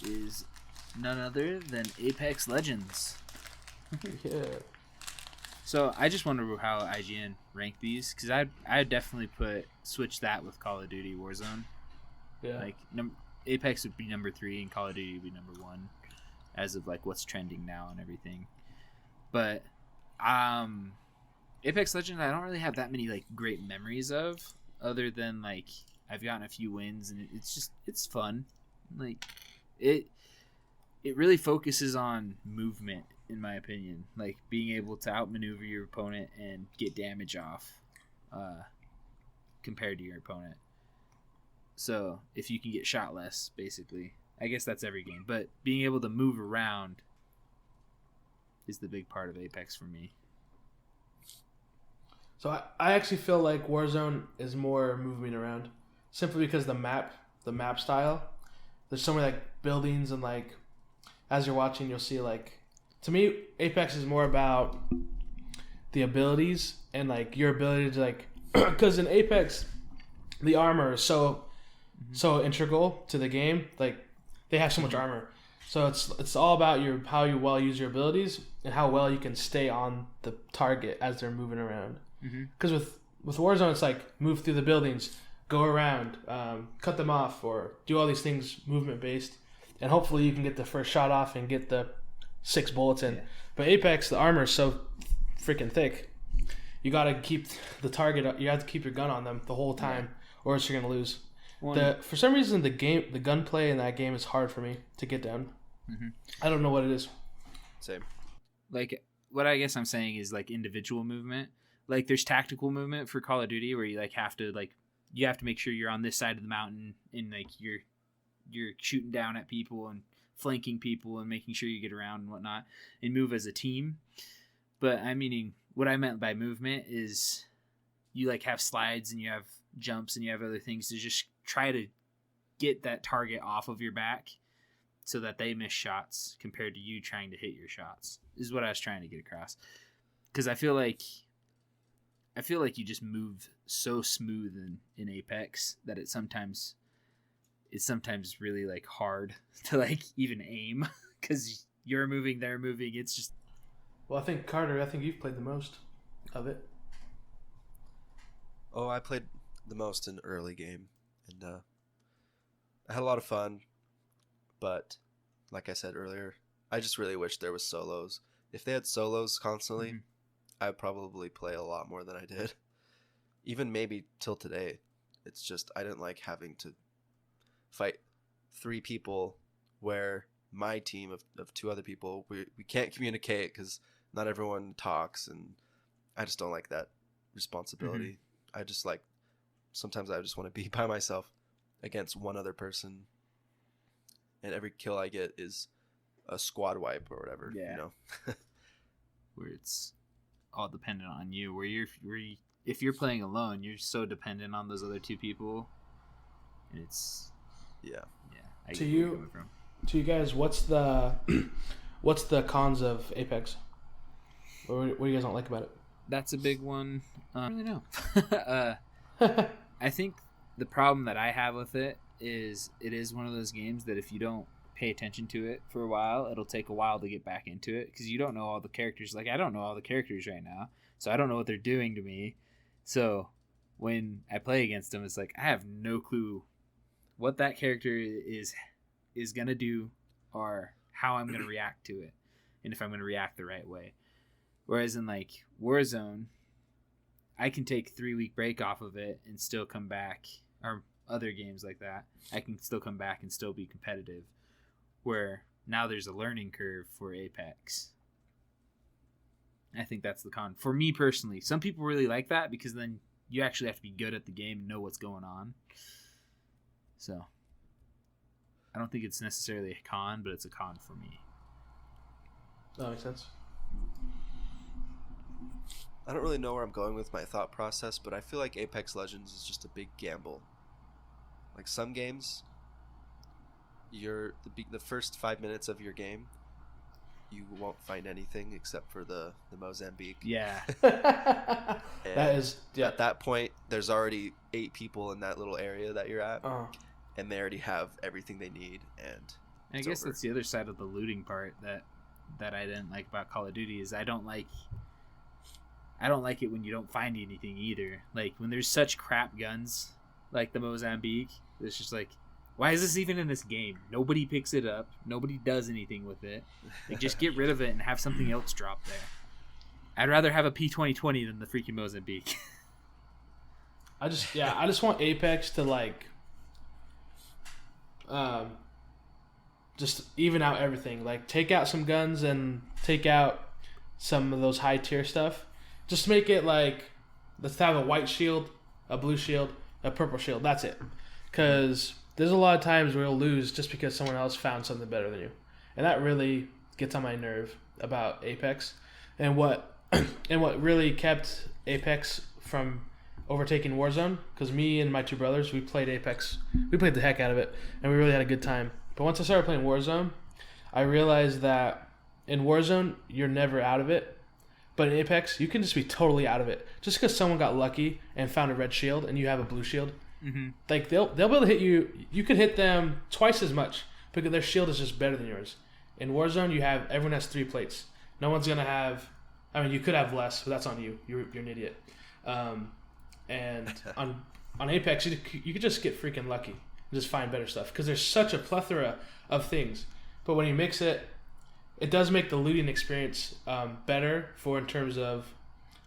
is none other than Apex Legends. Yeah. So I just wonder how IGN ranked these, because I'd definitely switch that with Call of Duty Warzone. Yeah. Like Apex would be number 3 and Call of Duty would be number 1, as of like what's trending now and everything. But Apex Legends, I don't really have that many like great memories of, other than like I've gotten a few wins and it's fun. Like it really focuses on movement, in my opinion, like being able to outmaneuver your opponent and get damage off compared to your opponent. So if you can get shot less, basically, I guess that's every game, but being able to move around is the big part of Apex for me. So I actually feel like Warzone is more moving around, simply because the map style. There's so many like buildings, and like as you're watching, you'll see like, to me, Apex is more about the abilities and like your ability to like, because in Apex, the armor is so integral to the game. Like they have so much armor, so it's all about how you well use your abilities and how well you can stay on the target as they're moving around. Because with Warzone, it's like move through the buildings, go around, cut them off, or do all these things movement based, and hopefully you can get the first shot off and get the 6 bullets in. But Apex, the armor is so freaking thick. You gotta keep the target. You have to keep your gun on them the whole time, or else you're gonna lose. For some reason, the gunplay in that game is hard for me to get down. I don't know what it is. Same. Like what I guess I'm saying is like individual movement. Like there's tactical movement for Call of Duty where you like have to make sure you're on this side of the mountain and like you're shooting down at people and flanking people and making sure you get around and whatnot and move as a team. But what I meant by movement is you like have slides and you have jumps and you have other things to just try to get that target off of your back so that they miss shots compared to you trying to hit your shots, is what I was trying to get across. Because I feel like you just move so smooth in Apex that it's sometimes really like hard to like even aim because you're moving, they're moving. It's just Well, I think Carter, I think you've played the most of it. Oh, I played the most in early game, and I had a lot of fun. But like I said earlier, I just really wish there was solos. If they had solos constantly, I'd probably play a lot more than I did. Even maybe till today. It's just I didn't like having to fight 3 people where my team of 2 other people, we can't communicate because not everyone talks, and I just don't like that responsibility. I just like, sometimes I just want to be by myself against one other person, and every kill I get is a squad wipe or whatever. Yeah. You know, Where it's all dependent on you. If you're playing alone, you're so dependent on those other 2 people, and it's yeah. I To get where you're you, coming from. to you guys, what's the cons of Apex? Or what do you guys don't like about it? That's a big one. I don't really know. I think the problem that I have with it is one of those games that if you don't pay attention to it for a while, it'll take a while to get back into it because you don't know all the characters. Like, I don't know all the characters right now, so I don't know what they're doing to me. So when I play against them, it's like I have no clue what that character is gonna do or how I'm gonna react to it, and if I'm gonna react the right way. Whereas in like Warzone, I can take 3-week break off of it and still come back, or other games like that, I can still come back and still be competitive. Where now there's a learning curve for Apex. I think that's the con for me personally. Some people really like that because then you actually have to be good at the game and know what's going on. So I don't think it's necessarily a con, but it's a con for me. That makes sense. I don't really know where I'm going with my thought process, but I feel like Apex Legends is just a big gamble. Like some games, the first 5 minutes of your game, you won't find anything except for the Mozambique. Yeah. That is, yeah. At that point, there's already 8 people in that little area that you're at, and they already have everything they need. And I guess over. that's the other side of the looting part that I didn't like about Call of Duty is I don't like it when you don't find anything either. Like when there's such crap guns like the Mozambique, it's just like, why is this even in this game? Nobody picks it up. Nobody does anything with it. Like, just get rid of it and have something else drop there. I'd rather have a P2020 than the freaking Mozambique. I just want Apex to like just even out everything. Like take out some guns and take out some of those high tier stuff. Just make it like, let's have a white shield, a blue shield, a purple shield. That's it. Because there's a lot of times where you'll lose just because someone else found something better than you. And that really gets on my nerve about Apex. And what really kept Apex from overtaking Warzone, because me and my 2 brothers, we played Apex. We played the heck out of it, and we really had a good time. But once I started playing Warzone, I realized that in Warzone, you're never out of it. But in Apex, you can just be totally out of it. Just because someone got lucky and found a red shield and you have a blue shield, like they'll be able to hit you. You could hit them twice as much because their shield is just better than yours. In Warzone, everyone has 3 plates. No one's gonna have. I mean, you could have less, but that's on you. You're an idiot. And on Apex, you could just get freaking lucky and just find better stuff because there's such a plethora of things. But when you mix it, it does make the looting experience better in terms of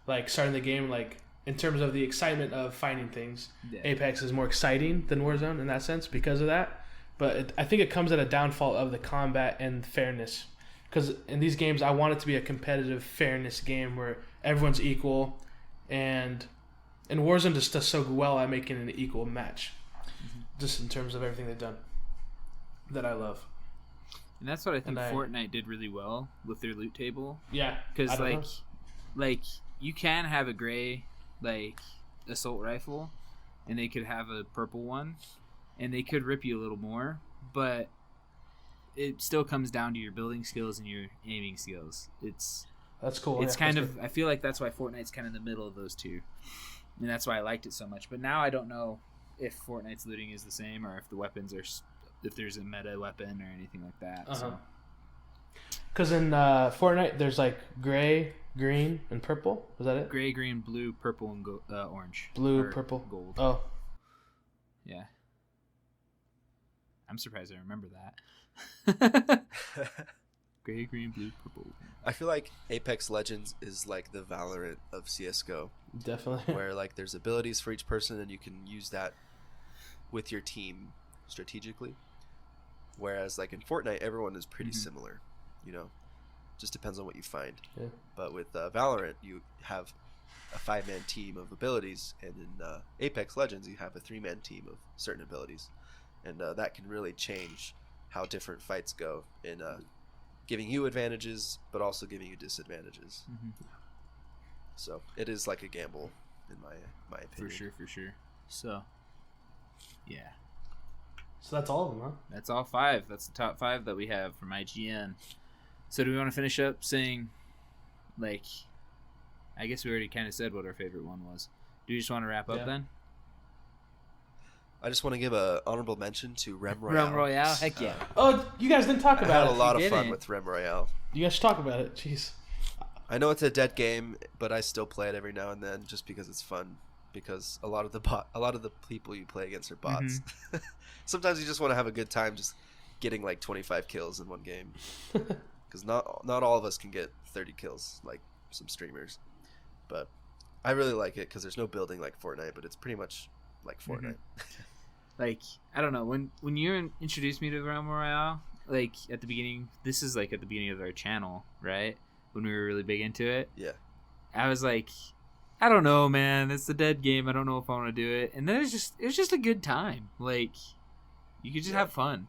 like starting the game, like in terms of the excitement of finding things. Yeah. Apex is more exciting than Warzone in that sense because of that. But I think it comes at a downfall of the combat and fairness. Because in these games, I want it to be a competitive fairness game where everyone's equal, and Warzone just does so well at making an equal match, just in terms of everything they've done that I love. And that's what I think Fortnite did really well with their loot table. Yeah, because like you can have a gray like assault rifle, and they could have a purple one, and they could rip you a little more, but it still comes down to your building skills and your aiming skills. That's cool. It's kind of, I feel like that's why Fortnite's kind of in the middle of those two, and that's why I liked it so much. But now I don't know if Fortnite's looting is the same or if the weapons are, if there's a meta weapon or anything like that. So Because in Fortnite, there's like gray, green, and purple. Is that it? Gray, green, blue, purple, and orange. Blue, Or purple, gold. Oh, Yeah. I'm surprised I remember that. Gray, green, blue, purple. I feel like Apex Legends is like the Valorant of CS:GO, definitely. where like there's abilities for each person and you can use that with your team strategically. Whereas like in Fortnite, everyone is pretty similar, you know, just depends on what you find. Yeah. But with Valorant, you have a 5-man team of abilities, and in Apex Legends, you have a 3-man team of certain abilities, and that can really change how different fights go in giving you advantages, but also giving you disadvantages. So it is like a gamble, in my opinion. For sure. So, yeah. So that's all of them, huh? That's all 5. That's the top 5 that we have from IGN. So do we want to finish up saying, like, I guess we already kind of said what our favorite one was. Do you just want to wrap up then? I just want to give a honorable mention to Rem Royale. Rem Royale? Heck yeah. Oh, you guys didn't talk I about had it. a lot of fun with Rem Royale. You guys should talk about it. Jeez. I know it's a dead game, but I still play it every now and then just because it's fun. Because a lot of the people you play against are bots. Sometimes you just want to have a good time just getting like 25 kills in one game. Because not all of us can get 30 kills like some streamers. But I really like it because there's no building like Fortnite, but it's pretty much like Fortnite. Like, I don't know, when you introduced me to Realm Royale, like at the beginning, this is like at the beginning of our channel, right? When we were really big into it. Yeah. I was like, I don't know, man. It's a dead game. I don't know if I want to do it. And then it was just a good time. Like, you could just have fun.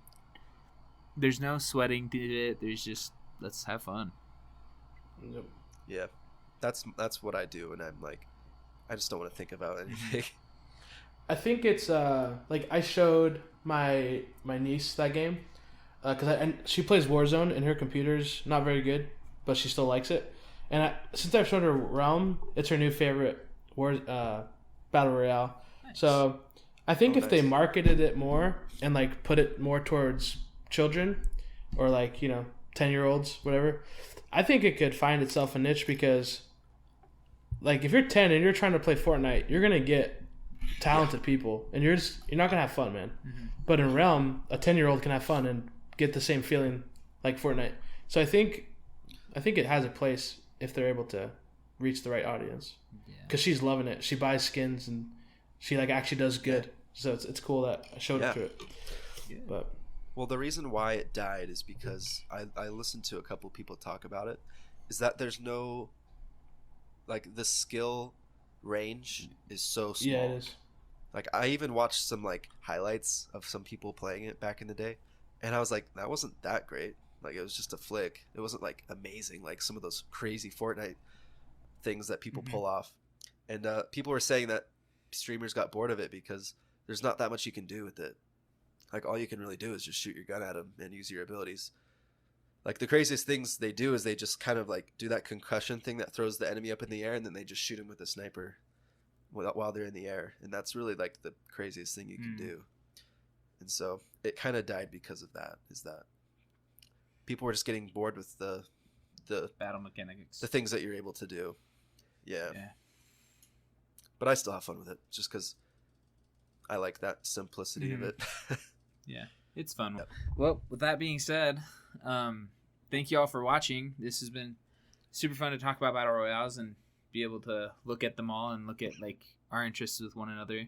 There's no sweating to it. There's just, let's have fun. Yep. Yeah. That's what I do, and I'm like, I just don't want to think about anything. I think it's like I showed my niece that game and she plays Warzone and her computer's not very good, but she still likes it. And since I've shown her Realm, it's her new favorite Battle Royale. Nice. So I think if they marketed it more and like put it more towards children or like 10-year-olds, whatever, I think it could find itself a niche because like if you're 10 and you're trying to play Fortnite, you're gonna get talented people and you're not gonna have fun, man. But in Realm, a 10-year-old can have fun and get the same feeling like Fortnite. So I think it has a place if they're able to reach the right audience. Because she's loving it. She buys skins and she like actually does good. So it's cool that I showed her to it. But well, the reason why it died is because I listened to a couple people talk about it. Is that there's no like the skill range is so small. Yeah, it is. Like I even watched some like highlights of some people playing it back in the day, and I was like, that wasn't that great. Like it was just a flick. It wasn't like amazing like some of those crazy Fortnite things that people pull off. And people were saying that streamers got bored of it because there's not that much you can do with it. Like all you can really do is just shoot your gun at them and use your abilities. Like the craziest things they do is they just kind of like do that concussion thing that throws the enemy up in the air, and then they just shoot him with a sniper while they're in the air. And that's really like the craziest thing you can do. And so it kind of died because of that, is that people were just getting bored with the battle mechanics, the things that you're able to do. Yeah. But I still have fun with it just because I like that simplicity of it. Yeah, it's fun. Yep. Well, with that being said, thank you all for watching. This has been super fun to talk about Battle Royales and be able to look at them all and look at like our interests with one another.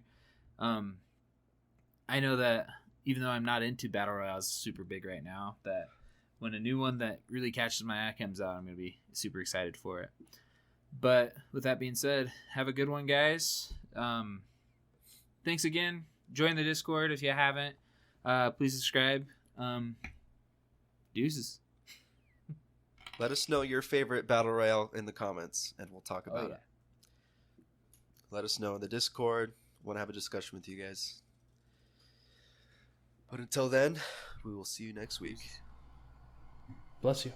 I know that even though I'm not into Battle Royales super big right now, that when a new one that really catches my eye comes out, I'm going to be super excited for it. But with that being said, have a good one, guys. Thanks again. Join the Discord if you haven't. Please subscribe. Deuces. Let us know your favorite Battle Royale in the comments, and we'll talk about it. Let us know in the Discord. Want to have a discussion with you guys. But until then, we will see you next week. Bless you.